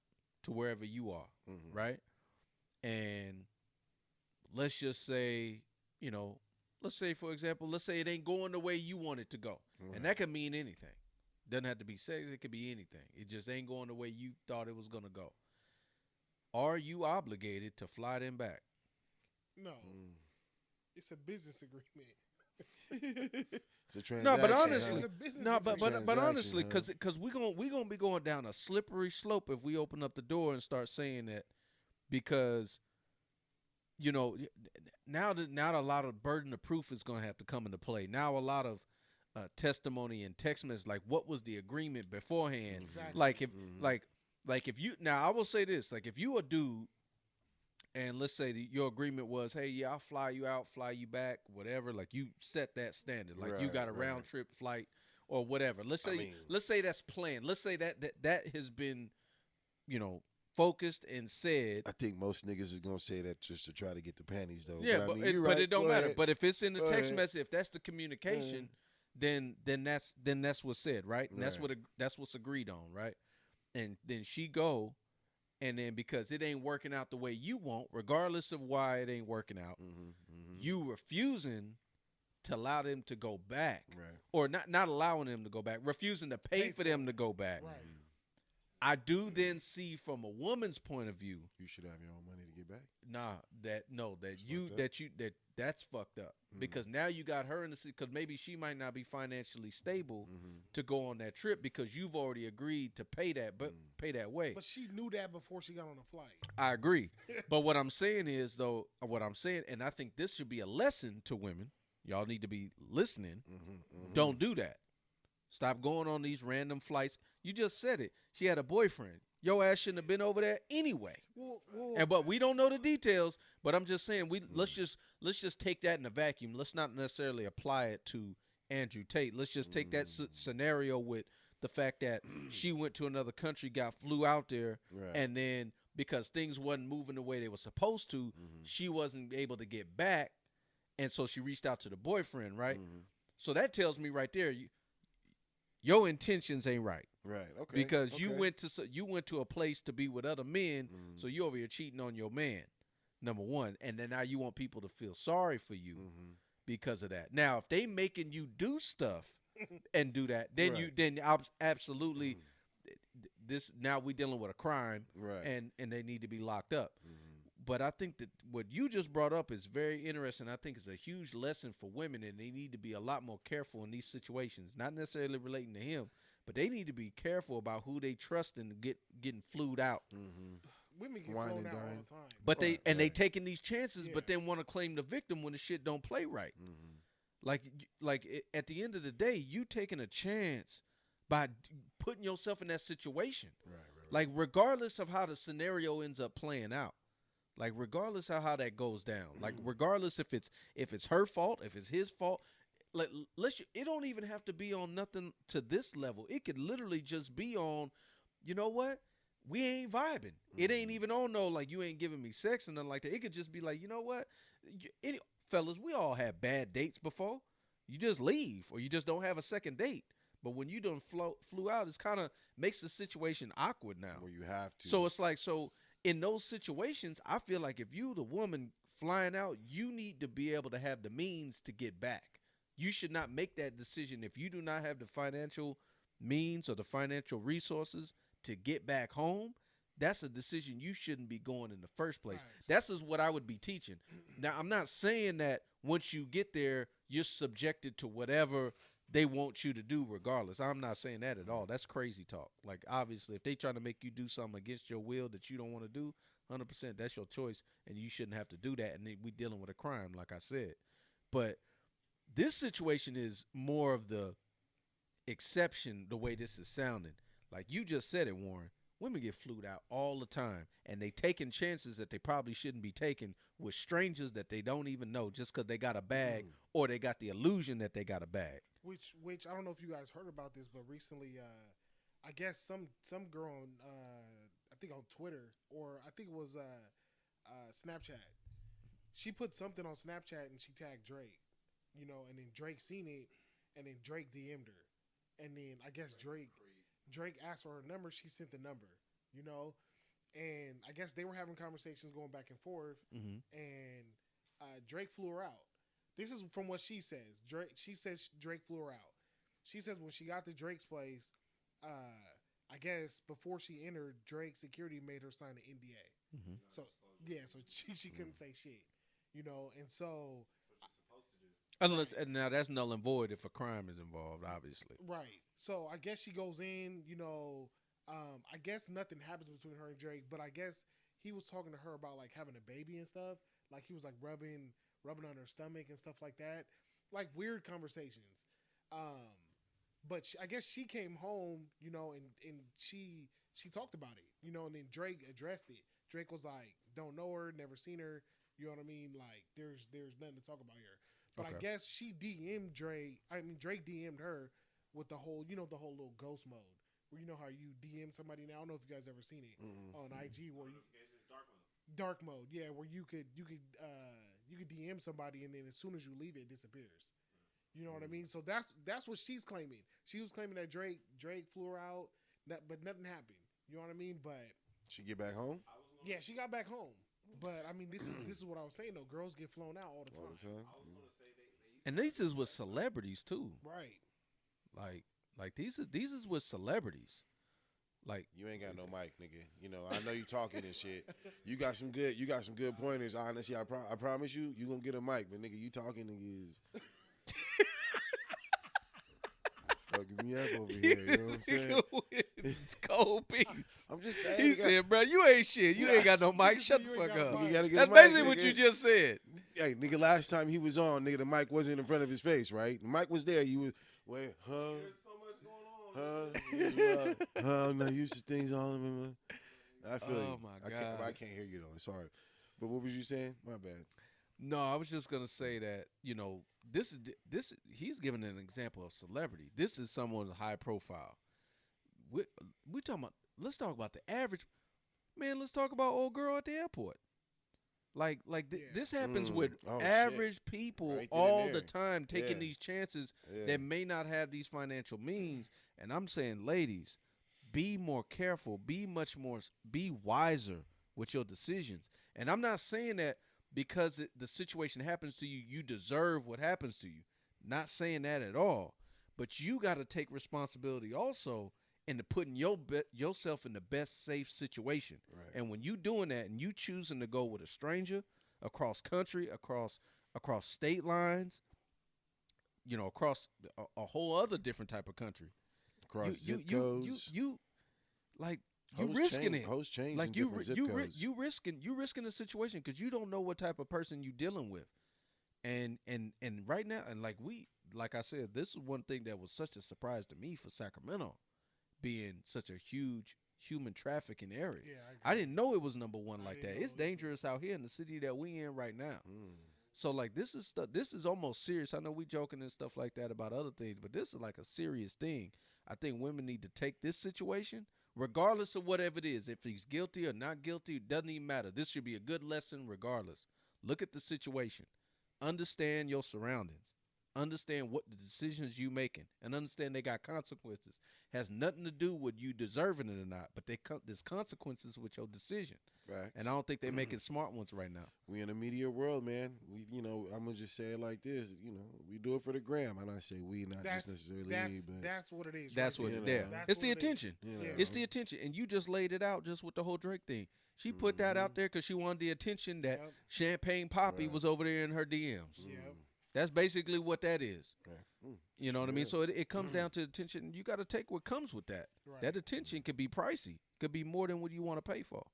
to wherever you are, right? And let's just say, let's say, for example, let's say it ain't going the way you want it to go. Right. And that could mean anything. Doesn't have to be sex. It could be anything. It just ain't going the way you thought it was going to go. Are you obligated to fly them back? No, it's a business agreement. It's a transaction. No, but huh? honestly, It's a business no, but transaction, honestly, huh? because we gonna be going down a slippery slope if we open up the door and start saying that, because now a lot of burden of proof is gonna have to come into play. Now a lot of testimony and text messages, like what was the agreement beforehand? Exactly. Like if like if you, now I will say this, like if you a dude and let's say that your agreement was, hey, yeah, I'll fly you out, fly you back, whatever. Like you set that standard. Like you Right, got a right. round trip flight or whatever. Let's say that's planned. Let's say that has been, focused and said. I think most niggas is gonna say that just to try to get the panties though. Yeah, I but, mean, you're but right. it don't Go matter. ahead. But if it's in the Go text ahead. message, if that's the communication, then that's what's said, right? And that's Right. that's what's agreed on, right? And then she go, and then because it ain't working out the way you want, regardless of why it ain't working out, you refusing to allow them to go back, Right. or not allowing them to go back, refusing to pay for them to go back. Right. I do then see from a woman's point of view, You should have your own money to get back. that's fucked up, because now you got her in the because maybe she might not be financially stable to go on that trip because you've already agreed to pay that, but pay that way. But she knew that before she got on the flight. I agree, but what I'm saying is and I think this should be a lesson to women. Y'all need to be listening. Don't do that. Stop going on these random flights. You just said it. She had a boyfriend. Your ass shouldn't have been over there anyway. But we don't know the details. But I'm just saying, let's just take that in a vacuum. Let's not necessarily apply it to Andrew Tate. Let's just take that scenario with the fact that she went to another country, flew out there, Right. and then because things wasn't moving the way they were supposed to, she wasn't able to get back, and so she reached out to the boyfriend, right? So that tells me right there, your intentions ain't right. Right. Okay. Because okay. you went to a place to be with other men, so you over here cheating on your man, number one, and then now you want people to feel sorry for you because of that. Now, if they making you do stuff and do that, then Right. Absolutely this now we dealing with a crime, Right. and they need to be locked up. But I think that what you just brought up is very interesting. I think it's a huge lesson for women, and they need to be a lot more careful in these situations. Not necessarily relating to him, but they need to be careful about who they trust and getting flued out. Women get Wine thrown and out all dine. the time. But they Right. they taking these chances, but Yeah. then want to claim the victim when the shit don't play right. At the end of the day, you taking a chance by putting yourself in that situation. Right. Like regardless of how the scenario ends up playing out, like regardless of how that goes down, like regardless if it's her fault, if it's his fault, like it don't even have to be on nothing to this level. It could literally just be on, you know what? We ain't vibing. It ain't even on no like you ain't giving me sex and nothing like that. It could just be like, you know what? Fellas, we all had bad dates before. You just leave or you just don't have a second date. But when you done flew out, it's kind of makes the situation awkward now. Where you have to. So it's like, in those situations, I feel like if you the woman flying out, you need to be able to have the means to get back. You should not make that decision if you do not have the financial means or the financial resources to get back home. That's a decision you shouldn't be going in the first place. Right. That's just what I would be teaching. Now, I'm not saying that once you get there, you're subjected to whatever they want you to do regardless. I'm not saying that at all. That's crazy talk. Like, obviously, if they trying to make you do something against your will that you don't want to do, 100%, that's your choice, and you shouldn't have to do that, and we dealing with a crime, like I said. But this situation is more of the exception, the way this is sounding. Like you just said it, Warren. Women get flued out all the time, and they taking chances that they probably shouldn't be taking with strangers that they don't even know just because they got a bag or they got the illusion that they got a bag. Which I don't know if you guys heard about this, but recently, I guess some girl on I think on Twitter, or I think it was Snapchat. She put something on Snapchat and she tagged Drake, and then Drake seen it, and then Drake DM'd her, and then I guess Drake asked for her number. She sent the number, and I guess they were having conversations going back and forth, and Drake flew her out. This is from what she says. She says Drake flew her out. She says when she got to Drake's place, I guess before she entered, Drake's security made her sign an NDA. So she couldn't say shit, and so. Unless, and now that's null and void if a crime is involved, obviously. Right. So I guess she goes in, I guess nothing happens between her and Drake, but I guess he was talking to her about like having a baby and stuff. Like he was like rubbing on her stomach and stuff like that. Like weird conversations. But I guess she came home, and she talked about it, and then Drake addressed it. Drake was like, don't know her, never seen her. You know what I mean? Like there's nothing to talk about here. But I guess she DM'd Drake. I mean, Drake DM'd her with the whole, the whole little ghost mode. Where you know how you DM somebody now? I don't know if you guys ever seen it on IG where you dark mode. Yeah, where you could DM somebody and then as soon as you leave it disappears. You know what I mean? So that's what she's claiming. She was claiming that Drake flew her out, but nothing happened. You know what I mean? But She get back home? yeah, she got back home. But I mean, this is what I was saying though. Girls get flown out all the time. And these is with celebrities too. Right. Like these is with celebrities. Like You ain't got no mic, nigga. I know you talking and shit. You got some good pointers. Honestly, I promise you gonna get a mic, but nigga, you talking nigga is fucking me up over here. You know what I'm saying? It's cold beats. I'm just saying. He nigga, said, bro, you ain't shit. You ain't got no mic. Shut the fuck up. You gotta get That's a mic, basically what nigga. you just said. Hey, nigga, last time he was on, nigga, the mic wasn't in front of his face, right? The mic was there. You was, wait, huh? There's so much going on. Huh? I'm not used to things all of them. I feel you. Oh, my God. I can't hear you, though. Sorry. But what was you saying? My bad. No, I was just gonna say that this he's giving an example of celebrity. This is someone high profile. We talking about. Let's talk about the average man. Let's talk about old girl at the airport. This happens with Oh, average people Right then and all the there. time, taking Yeah. these chances Yeah. that may not have these financial means. And I'm saying, ladies, be more careful. Be wiser with your decisions. And I'm not saying that because the situation happens to you, you deserve what happens to you. Not saying that at all. But you got to take responsibility also into putting yourself in the best safe situation. Right. And when you doing that and you choosing to go with a stranger across country, across state lines, across a whole other different type of country. Across zip codes. You Hoes risking change- it. hoes change Like in you different zip you codes. you risking the situation because you don't know what type of person you dealing with. And right now, and like I said, this is one thing that was such a surprise to me for Sacramento being such a huge human trafficking area. Yeah, I didn't know it was number one like didn't that. know It's it either. dangerous out here in the city that we in right now. Mm. So like this is almost serious. I know we joking and stuff like that about other things, but this is like a serious thing. I think women need to take this situation, regardless of whatever it is. If he's guilty or not guilty, it doesn't even matter. This should be a good lesson regardless. Look at the situation. Understand your surroundings. Understand what the decisions you making, and understand they got consequences. Has nothing to do with you deserving it or not, but there's consequences with your decision. Facts. And I don't think they're making smart ones right now. We in a media world, man. I'm gonna just say it like this. We do it for the gram, and I say we, not just necessarily me, but That's what it is. That's right what there. it is. That's It's the what it is. attention. Yeah. It's the attention. And you just laid it out just with the whole Drake thing. She put that out there because she wanted the attention that Yep. Champagne Poppy Right. was over there in her DMs. Yep. That's basically what that is. Right. Mm. You know what I mean? Sure. So it comes down to attention. You got to take what comes with that. Right. That attention could be pricey. Could be more than what you want to pay for.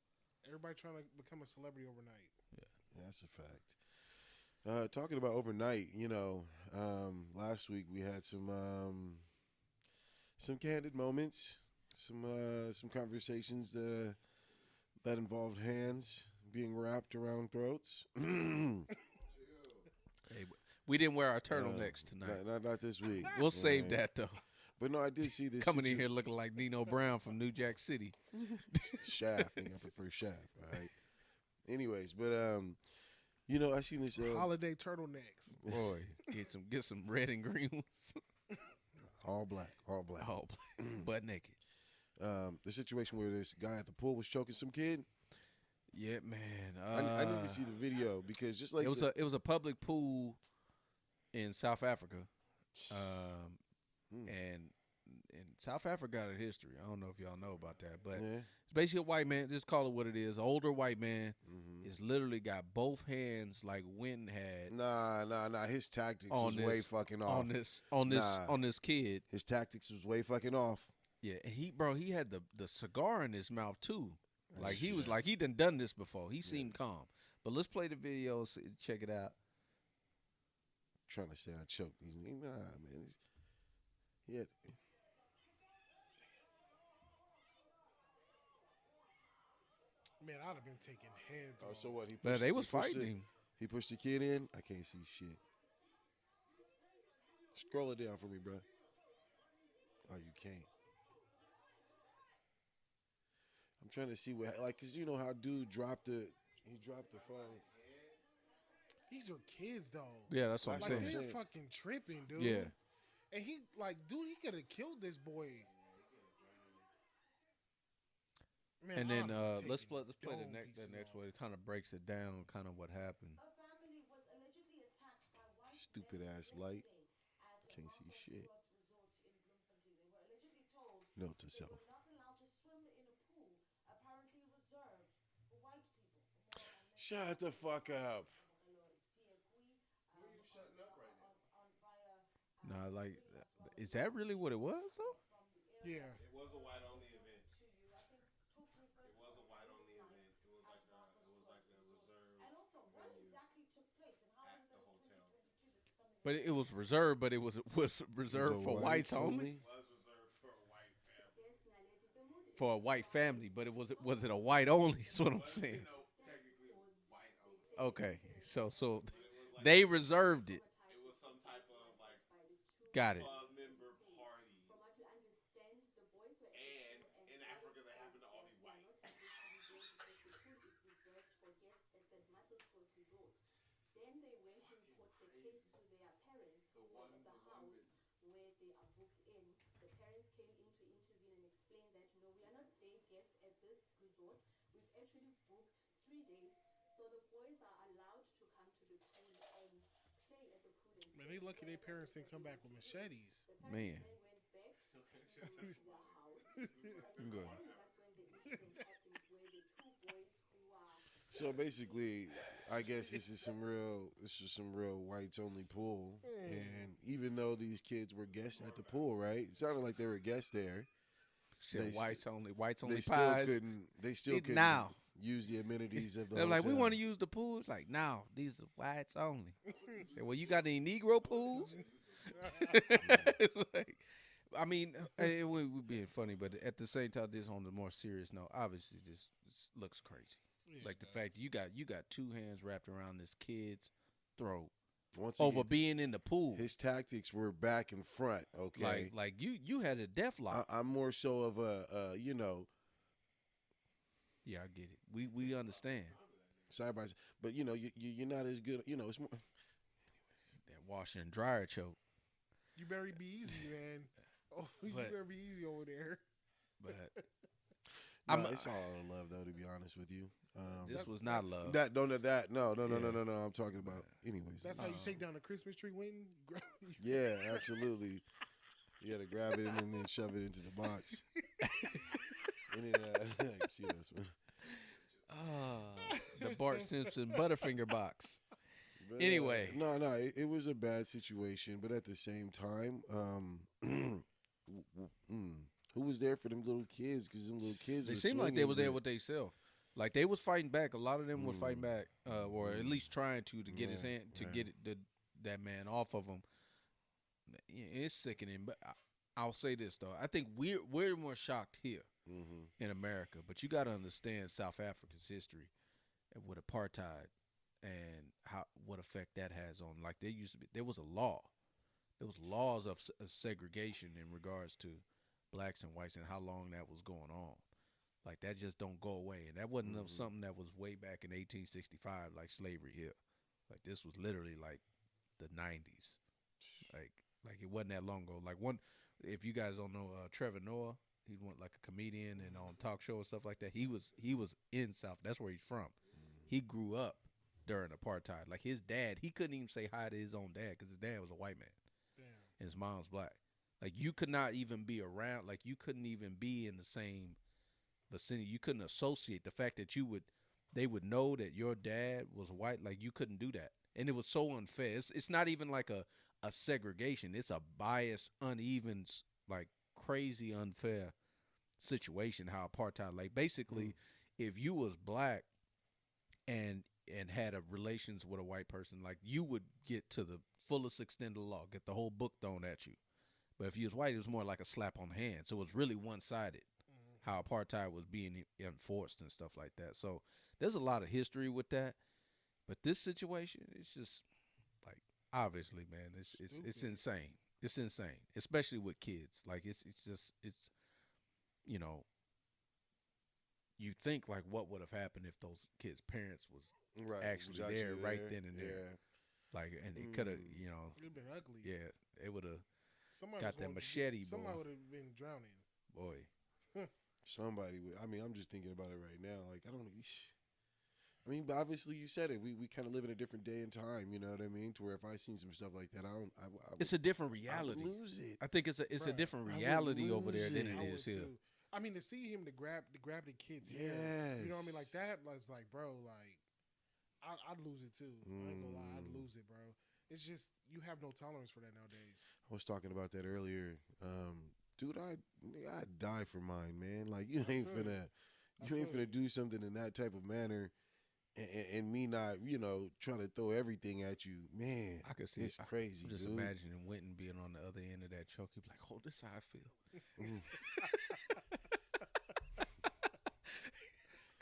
Everybody trying to become a celebrity overnight. Yeah, that's a fact. Talking about overnight, last week we had some candid moments some conversations that involved hands being wrapped around throats. Hey, we didn't wear our turtlenecks tonight. Not this week. We'll save Right. that though. But no, I did see this Coming in here looking like Nino Brown from New Jack City. Shaft. I prefer Shaft. All right. Anyways, but I seen this. Holiday turtlenecks. Boy, get some red and green ones. All black. All black, butt naked. The situation where this guy at the pool was choking some kid. Yeah, man. I need to see the video because just like it was a public pool in South Africa, and South Africa got a history. I don't know if y'all know about that, but it's basically a white man. Just call it what it is. Older white man is literally got both hands like Wynn had. Nah. His tactics was way fucking off. On this kid. His tactics was way fucking off. Yeah, and he had the cigar in his mouth too. Like he was like he done this before. He seemed calm. But let's play the video. Check it out. Trying to say I choked. Nah, man. Yeah. Man, I'd have been taking heads Oh, off. so what? But they was fighting him. He pushed the kid in. I can't see shit. Scroll it down for me, bro. Oh, you can't. I'm trying to see what, like, cause you know how dude dropped the phone. These are kids, though. Yeah, that's what I'm Like, saying. they're fucking tripping, dude. Yeah. And he could have killed this boy. Man, And then I'd be let's taking play the dome next pieces one. off. It kind of breaks it down, kind of what happened. A family was allegedly attacked by white Stupid men ass light. yesterday at a Can't see Russell shit. Resort in Bloemfontein. They were allegedly told Note to they self. were not allowed to swim in a pool apparently reserved for white people. Shut the fuck up. Nah, like, is that really what it was though? Yeah. It was a white only event. It was a white only event. It was like a reserve And also, what exactly took place and how at is the it hotel. 2022? This is something But it was reserved, but it was reserved for whites only. It was reserved for a white family. For a white family, but was it a white only? Is what I'm saying. Technically white only. Okay, so they reserved it. It was some type of like Got it. club member party. And in Africa they happen to all be white. Then they went and put the case to their parents who were at the house where they are booked in. The parents came in to intervene and explain that no, we are not day guests at this resort. We've actually booked 3 days, so the boys are allowed to come to the pool and play at the pool. Man, they lucky their parents didn't come back with machetes. Man. Then went back to their house. Good. That's when the incident happened, where the two boys who are So basically, I guess this is some real whites only pool. And even though these kids were guests at the pool, right? It sounded like they were guests there. Shit, They whites only They still pies. couldn't. They still Need couldn't now. use the amenities of the. They're like, we hotel. want to use the pool. It's like, no, these are whites only. Say, well, you got any Negro pools? It's like, I mean, we're being funny, but at the same time, this on the more serious note, obviously, this looks crazy. Like the fact that you got two hands wrapped around this kid's throat Once over again, being in the pool. his tactics were back and front. Okay, Like you had a death lock. I'm more so of a Yeah, I get it. We understand side by side, but you're not as good. It's more. that washer and dryer choke. You better be easy, man. Oh, you But- better be easy over there. But Nah, it's all out of love, though. To be honest with you, this was not love. no. Yeah. I'm talking about. Anyways, That's how you take down the Christmas tree, Winton. yeah, absolutely. You got to grab it and then shove it into the box. And then, see this one. The Bart Simpson Butterfinger box. But, Anyway. no, it was a bad situation, but at the same time, who was there for them little kids? Because them little kids, They was seemed like they swinging, was there but- with themselves. Like they was fighting back. A lot of them were fighting back, or at least trying to get his hand to get that man off of him. It's sickening, but I'll say this though. I think we're more shocked here Mm-hmm. in America, but you got to understand South Africa's history and with apartheid and how what effect that has on. Like there was a law, there was laws of segregation in regards to blacks and whites and how long that was going on. Like that just don't go away, and that wasn't something that was way back in 1865, like slavery here. Like this was literally like the 90s. Like it wasn't that long ago. Like if you guys don't know Trevor Noah, he's one like a comedian and on talk show and stuff like that. He was in South. That's where he's from. He grew up during apartheid. Like his dad, he couldn't even say hi to his own dad because his dad was a white man Damn. and his mom was black. Like you could not even be around. Like you couldn't even be in the same vicinity. You couldn't associate the fact that they would know that your dad was white. Like you couldn't do that, and it was so unfair. It's not even like a segregation. It's a biased, uneven, like crazy unfair situation. How apartheid, like basically, if you was black and had a relations with a white person, like you would get to the fullest extent of the law, get the whole book thrown at you. But if you was white, it was more like a slap on the hand. So it was really one sided. How apartheid was being enforced and stuff like that. So there's a lot of history with that. But this situation, it's just like obviously, man, it's insane. It's insane, especially with kids. Like it's you know, you think like what would have happened if those kids' parents was actually there right then and there. Yeah. Like, and it could have, you know, It'd been ugly. yeah, it would have Somebody got was that gonna- machete, Somebody boy. would have been drowning. Boy. Somebody would. I mean, I'm just thinking about it right now. Like, I don't. I mean, but obviously you said it. We kind of live in a different day and time. You know what I mean? To where if I seen some stuff like that, I would, It's a different I would reality. lose it. I think it's a Bruh, different I would reality over there lose than it. it I is would here. too. I mean, to see him to grab the kid's hair, you know what I mean, like Yes. that was like, bro, like I'd lose it too. I ain't gonna lie, I'd lose it, bro. It's just you have no tolerance for that nowadays. I was talking about that earlier. Dude, I'd die for mine, man. Like you ain't feel finna, I you ain't feel finna do something in that type of manner, and me not, you know, trying to throw everything at you, man. I could see it's it. crazy, I'm just dude. imagining Winton being on the other end of that choke. He'd be like, "Oh, this is how I feel."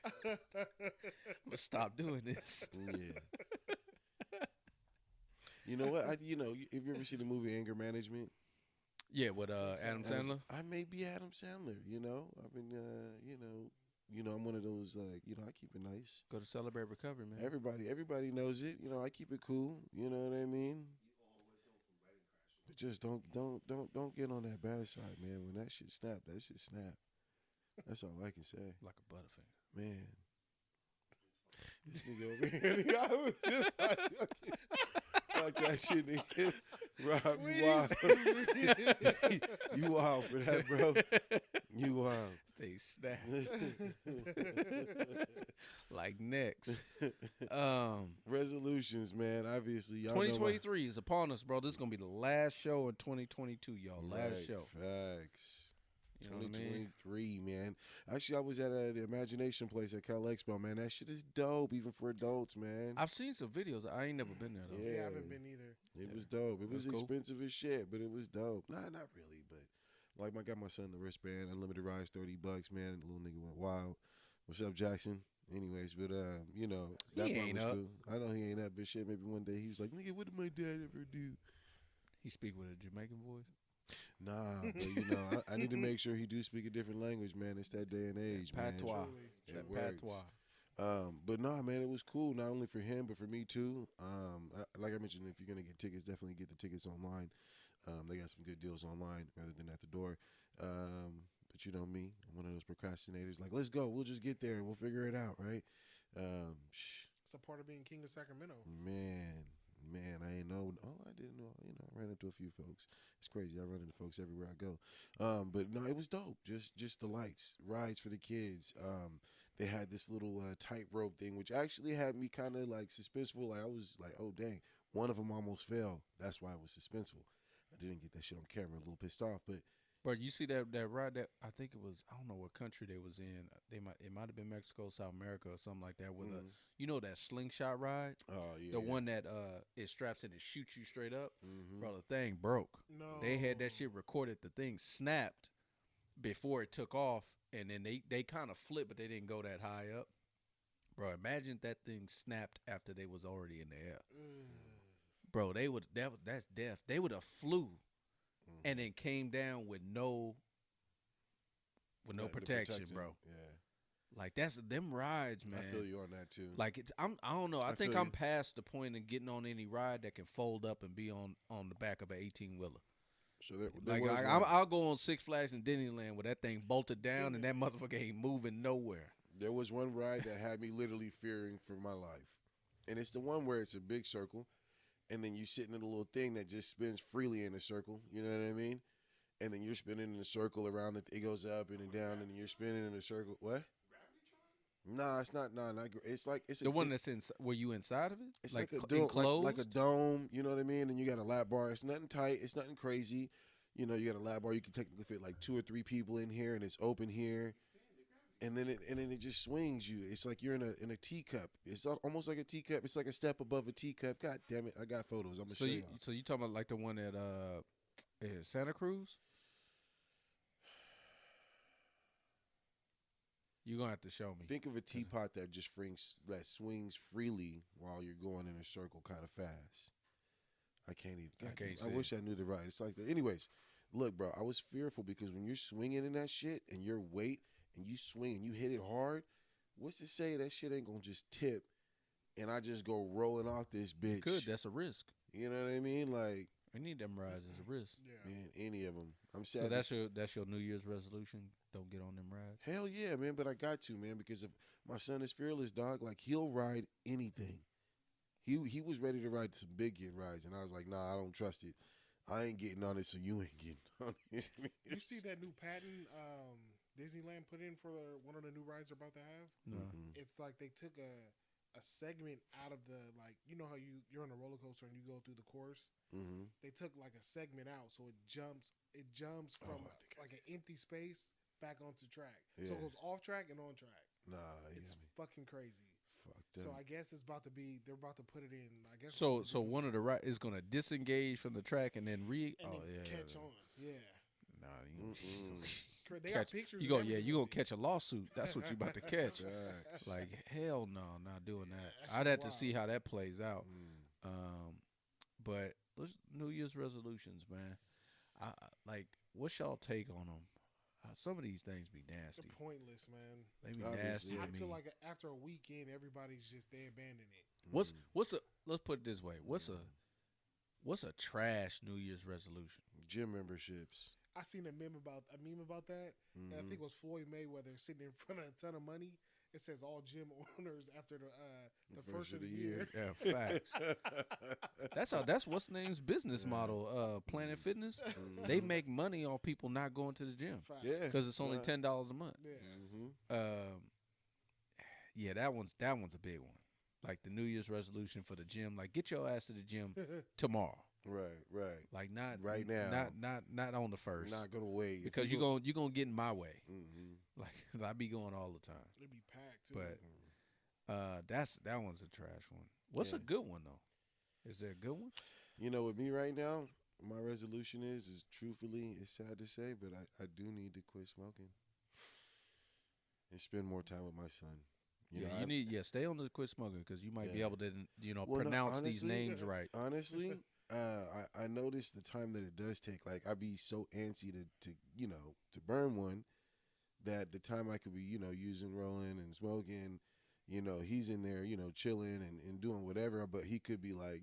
I'm gonna stop doing this. Yeah. You know what? Have you ever seen the movie Anger Management? Yeah, with Adam Sandler. I may be Adam Sandler. You know, I've been, I'm one of those like, I keep it nice. Go to Celebrate Recovery, man. Everybody knows it. You know, I keep it cool. You know what I mean? But just don't get on that bad side, man. When that shit snap, that shit snap. That's all I can say, Like a butterfinger. man. This nigga over here, nigga, I was just like that shit, nigga. Rob, you wild. You wild for that, bro. You wild. They snap. Like next. Resolutions, man. Obviously, y'all know 2023 is upon us, bro. This is gonna be the last show of 2022, y'all. Last Right, show. Facts. You know what I mean? 2023, man. Actually, I was at the Imagination Place at Cal Expo, man. That shit is dope, even for adults, man. I've seen some videos. I ain't never been there though. Yeah. Yeah, I haven't been either. It was dope. It was That's cool. expensive as shit, but it was dope. Nah, not really, but like I got my son the wristband, unlimited rides, $30, man. The little nigga went wild. What's up, Jackson? Anyways, but that He part ain't was up. cool. I know he ain't up, but shit, maybe one day he was like, nigga, what did my dad ever do? He speak with a Jamaican voice. Nah, but I need to make sure he do speak a different language, man. It's that day and age, man. Patois. Truly. It That works. patois. But nah, man, it was cool. Not only for him, but for me too. Like I mentioned, if you're gonna get tickets, definitely get the tickets online. They got some good deals online rather than at the door. But you know me, I'm one of those procrastinators. Like, let's go. We'll just get there and we'll figure it out, right? It's a part of being king of Sacramento. Man, I ain't know. Oh, I didn't know. I ran into a few folks. It's crazy. I run into folks everywhere I go. But no, it was dope. Just the lights, rides for the kids. They had this little tightrope thing, which actually had me kind of like suspenseful. Like I was like, oh dang, one of them almost fell. That's why it was suspenseful. I didn't get that shit on camera. A little pissed off, but Bro, you see that ride that I think it was, I don't know what country they was in. It might have been Mexico, South America, or something like that. With that slingshot ride, Oh yeah. the one that it straps in and shoots you straight up. Mm-hmm. Bro, the thing broke. No. They had that shit recorded. The thing snapped before it took off, and then they kind of flipped, but they didn't go that high up. Bro, imagine that thing snapped after they was already in the air. Bro, that's death. They would have flew and then came down with no protection, bro. Yeah. Like that's them rides, man. I feel you on that too. Like I don't know. I think feel I'm you. past the point of getting on any ride that can fold up and be on the back of an 18-wheeler. So there Like was I'll go on Six Flags and Disneyland where that thing bolted down and that motherfucker ain't moving nowhere. There was one ride that had me literally fearing for my life. And it's the one where it's a big circle, and then you sitting in a little thing that just spins freely in a circle. You know what I mean? And then you're spinning in a circle around it. It goes up and then down, and then you're spinning in a circle. What? Nah, it's not. Nah, not. It's like it's The one that's in. Were you inside of it? It's like a cl- dome, enclosed. like a dome. You know what I mean? And you got a lap bar. It's nothing tight. It's nothing crazy. You know, you got a lap bar. You can technically fit like 2 or 3 people in here, and it's open here. And then it just swings you. It's like you're in a teacup. It's almost like a teacup. It's like a step above a teacup. God damn it! I got photos. I'm gonna show you. So you talking about like the one at Santa Cruz? You're gonna have to show me. Think of a teapot that just swings freely while you're going in a circle, kind of fast. I can't even. I can't I see wish I knew the right. It's like that. Anyways, look, bro. I was fearful because when you're swinging in that shit and your weight and you swing and you hit it hard, what's to say that shit ain't gonna just tip and I just go rolling off this bitch? You could. That's a risk. You know what I mean? Like, We need them rides as a risk. Yeah. man, any of them. I'm sad. So to that's your New Year's resolution. Don't get on them rides. Hell yeah, man, but I got to, man, because if my son is fearless, dog, like he'll ride anything. He was ready to ride some big kid rides, and I was like, nah, I don't trust it. I ain't getting on it, so you ain't getting on it. You see that new patent Disneyland put in for one of the new rides they're about to have? No. It's like they took a segment out of the, like, you know how you're on a roller coaster and you go through the course? Mm-hmm. They took like a segment out, so it jumps from like an empty space back onto track. So it Yeah. goes off track and on track. Nah, It's fucking crazy. fucked So up. I guess it's about to be. They're about to put it in. I guess. So one of the rides is gonna disengage from the track and then catch on. Yeah. Nah, you They got catch. pictures. You and gonna everything. catch a lawsuit. That's what you about to catch. Facts. Like hell no, not doing that. That I'd shit have to wild. see how that plays out. Mm. But let's New Year's resolutions, man. Like, what's y'all take on them? Some of these things be They're nasty. pointless, man. They be Obviously. nasty. I to feel me. like after a weekend, everybody's just they abandon it. What's a let's put it this way. What's a trash New Year's resolution? Gym memberships. I seen a meme about that. And I think it was Floyd Mayweather sitting in front of a ton of money. It says all gym owners after the first of the year. Yeah, facts. That's what's the name's business model. Planet Fitness. They make money on people not going to the gym Fact. Yeah. because it's only $10 a month. Yeah. Mm-hmm. Yeah, that one's a big one. Like the New Year's resolution for the gym. Like get your ass to the gym tomorrow. Right. Like not Right now. Not on the first. Not gonna wait because If you're gonna get in my way. Mm-hmm. Like I be going all the time. It'd be packed too. But that one's a trash one. What's Yeah. a good one though? Is there a good one? You know, with me right now, my resolution is truthfully, it's sad to say, but I do need to quit smoking and spend more time with my son. You know, stay on the quit smoking because you might be Yeah. able to Well, no, pronounce these honestly- names right. honestly, I noticed the time that it does take. Like I be so antsy to burn one that the time I could be using, rolling, and smoking. He's in there, chilling and doing whatever, but he could be like,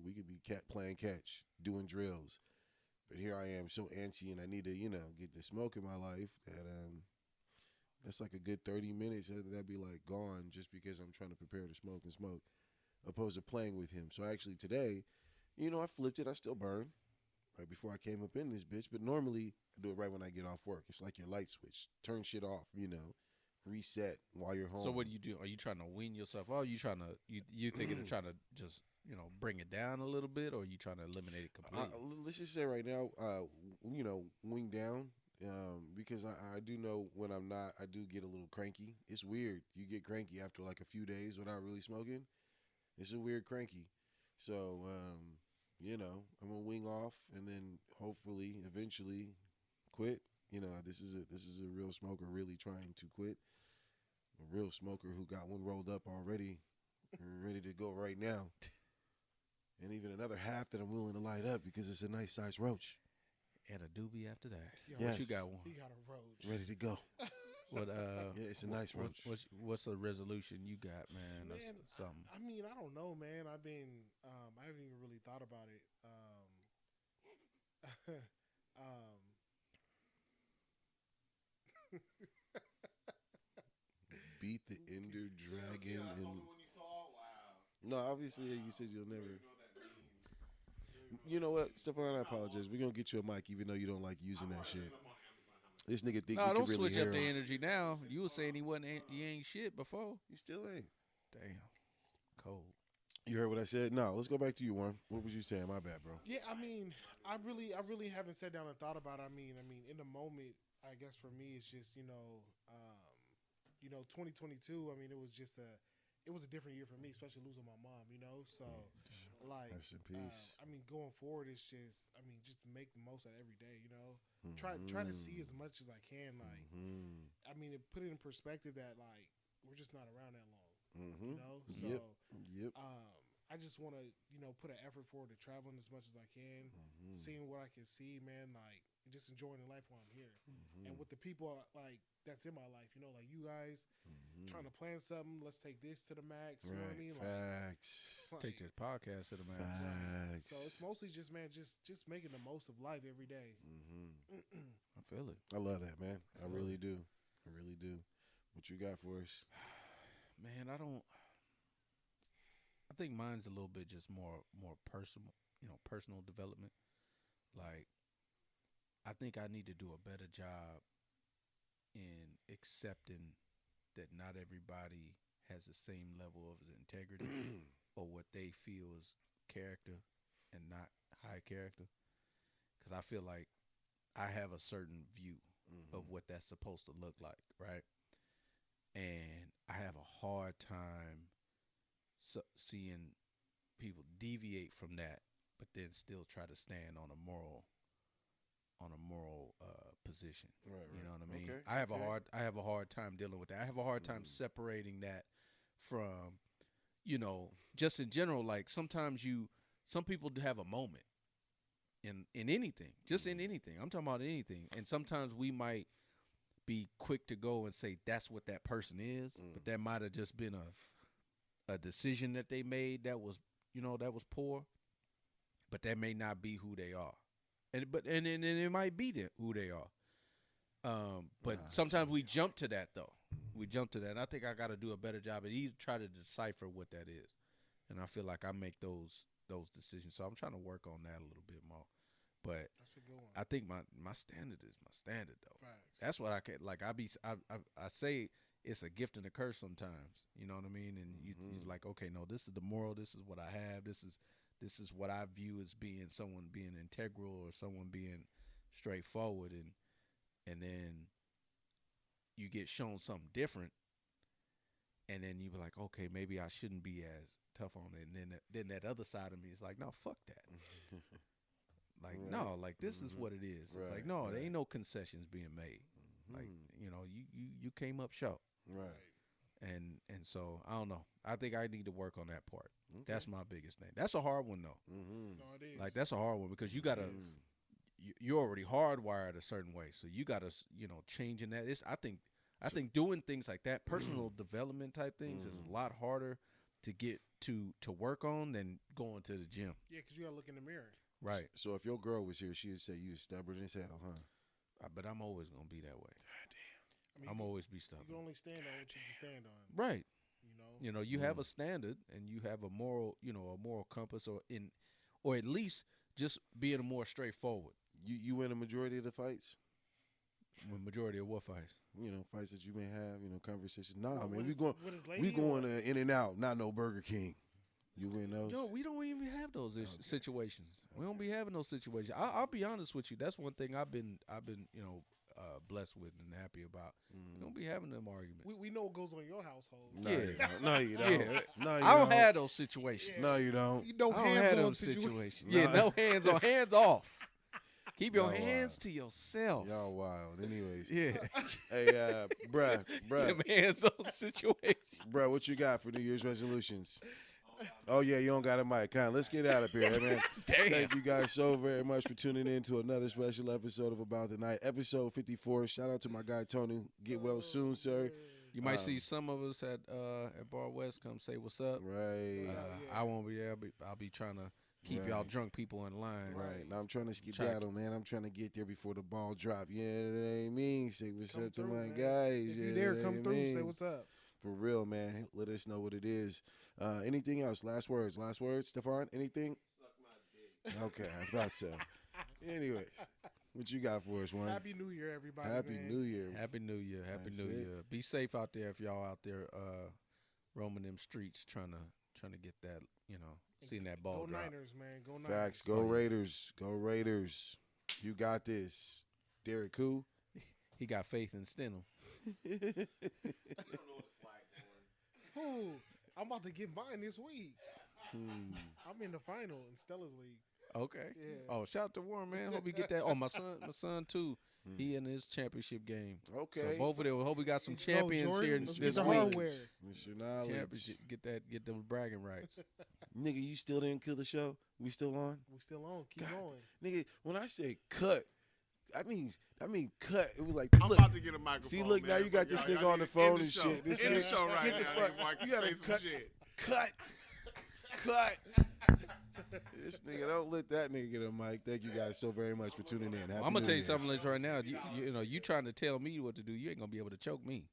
we could be playing catch, doing drills. But here I am so antsy and I need to, get the smoke in my life that that's like a good 30 minutes that'd be like gone just because I'm trying to prepare to smoke, opposed to playing with him. So actually today, I flipped it. I still burn right before I came up in this bitch, but normally I do it right when I get off work. It's like your light switch. Turn shit off, reset while you're home. So what do you do? Are you trying to wean yourself out? You trying to you thinking of trying to just bring it down a little bit, or are you trying to eliminate it completely? Let's just say right now, wing down. because I do know when I'm not, I do get a little cranky. It's weird. You get cranky after like a few days without really smoking. It's a weird cranky. So, I'm gonna wing off and then hopefully eventually quit. This is a real smoker really trying to quit. A real smoker who got one rolled up already, ready to go right now. And even another half that I'm willing to light up because it's a nice size roach. And a doobie after that. Yeah, What you got one? He got a roach. Ready to go. What Yeah, it's a nice roach. What's the resolution you got, man? Or Man, something. I mean, I don't know, man. I haven't even really thought about it. Beat the Ender Dragon. I And told me when you saw it, wow. no, obviously you said you'll You never. know what that means. You know what, Stephon? I apologize. We're gonna get you a mic, even though you don't like using that shit. This nigga think No, we don't can really switch hear up the him. energy now. You were saying he ain't shit before. You still ain't. Damn, cold. You heard what I said? No, let's go back to you, Warren. What was you saying? My bad, bro. Yeah, I mean, I really haven't sat down and thought about it. I mean, in the moment, I guess for me, it's just 2022. I mean, it was a different year for me, especially losing my mom. So like, Rest in peace. I mean, going forward, it's just, I mean, just make the most out of every day. Try to see as much as I can. Like, I mean, put it in perspective that like we're just not around that long. So Yep. I just want to put an effort forward to traveling as much as I can, seeing what I can see, man. Like, just enjoying the life while I'm here, and with the people like that's in my life. Like you guys trying to plan something. Let's take this to the max. You know what I mean? Facts. Take this podcast to the man. Facts. So it's mostly just, man, just making the most of life every day. I feel it. I love that, man. I really do. I really do. What you got for us? Man, I think mine's a little bit just more personal, personal development. Like, I think I need to do a better job in accepting that not everybody has the same level of integrity or what they feel is character and not high character. Because I feel like I have a certain view of what that's supposed to look like, right? And I have a hard time seeing people deviate from that, but then still try to stand on a moral position. Right. You know what I mean? Okay, I have a hard time dealing with that. I have a hard time separating that from, just in general. Like sometimes some people do have a moment in anything, just in anything. I'm talking about anything, and sometimes we might be quick to go and say that's what that person is, but that might have just been a decision that they made that was poor, but that may not be who they are, and it might be who they are. But sometimes we jump to that though. We jump to that, and I think I got to do a better job at even try to decipher what that is, and I feel like I make those decisions. So I'm trying to work on that a little bit more. But That's a good one. I think my standard is my standard though. Facts. That's what I can like. I say it's a gift and a curse sometimes. You know what I mean? And you're like, okay, no, this is the moral. This is what I have. This is what I view as being someone being integral or someone being straightforward. And then you get shown something different, and then you be like, okay, maybe I shouldn't be as tough on it. And then that other side of me is like, no, fuck that. Like, no, like this is what it is. It's like, no, there ain't no concessions being made. Like, you came up short. Right. And so I don't know. I think I need to work on that part. That's my biggest thing. That's a hard one though. No, it is. Like that's a hard one because you gotta you're already hardwired a certain way, so you gotta changing that. I think doing things like that, personal development type things, is a lot harder to get to work on than going to the gym. Yeah, because you gotta look in the mirror. Right. So if your girl was here, she'd say you stubborn as hell, huh? But I'm always gonna be that way. I mean, I'm always be You stubborn. can only stand on what you can stand on. Right. You know. You have a standard and you have a moral compass, or at least just being a more straightforward. You win a majority of the fights. Majority of what fights? Fights that you may have. Conversations. Nah, man, With his lady we going or- In and Out, not no Burger King. You win those. Yo, we don't even have those situations. We don't be having those situations. I'll be honest with you. That's one thing I've been blessed with and happy about. We don't be having them arguments. We know what goes on in your household. No, Yeah. you don't. No, you don't. Yeah. No, you I don't have those situations. No, you don't. You know, I don't have hands on those situation. situations. Nah. Yeah, no hands on, hands off. Keep your Y'all hands wild. to yourself. Y'all wild. Anyways. Yeah, Hey, bruh, them hands on situations. bruh, what you got for New Year's resolutions? Oh yeah, you don't got a mic. Con, let's get out of here, man. Damn. Thank you guys so very much for tuning in to another special episode of About the Night, episode 54. Shout out to my guy Tony. Get well soon, sir. You might see some of us at Bar West come say what's up. Right, I won't be there, but I'll be trying to keep y'all Right. drunk people in line. right. Now I'm trying to skedaddle, man. I'm trying to get there before the ball drop. Yeah, that ain't me. Say what's Come up to through, my man. guys. If Yeah, you there, that come ain't through. me. Say what's up. For real, man. Let us know what it is. Anything else? Last words, Stephon? Anything? Okay, I thought so. Anyways, what you got for us, one? Happy New Year, everybody. Happy man. New Year. Happy New Year. Happy That's New it. Year. Be safe out there if y'all out there roaming them streets trying to get that, seeing that ball Go drop. Niners, man. Go Niners. Facts. Go Raiders. Go Raiders. You got this. Derek who? He got faith in Stidham. I don't know what it's like, boy. Who? I'm about to get mine this week. Hmm. I'm in the final in Stella's league. Okay. Yeah. Oh, shout out to Warren, man. Hope he get that. Oh, my son too. He in his championship game. Okay. So both of them. Hope we got some Let's go, champions Jordan. here Let's this get the week. hardware. Mr. Knowledge. Championship. Get them bragging rights. Nigga, you still didn't kill the show? We still on? We still on. Keep God. going. Nigga, when I say cut, I mean cut. It was like, I'm look, about to get a microphone. see, look, now man, you got but this y'all- nigga y'all on the need to end phone and show. shit. This End the nigga- show right get the now. fuck- If I can you gotta say some cut- shit. cut. This nigga, don't let that nigga get a mic. Thank you guys so very much for tuning in. Happy I'm gonna New tell you Year's. something like right now. You trying to tell me what to do. You ain't gonna be able to choke me.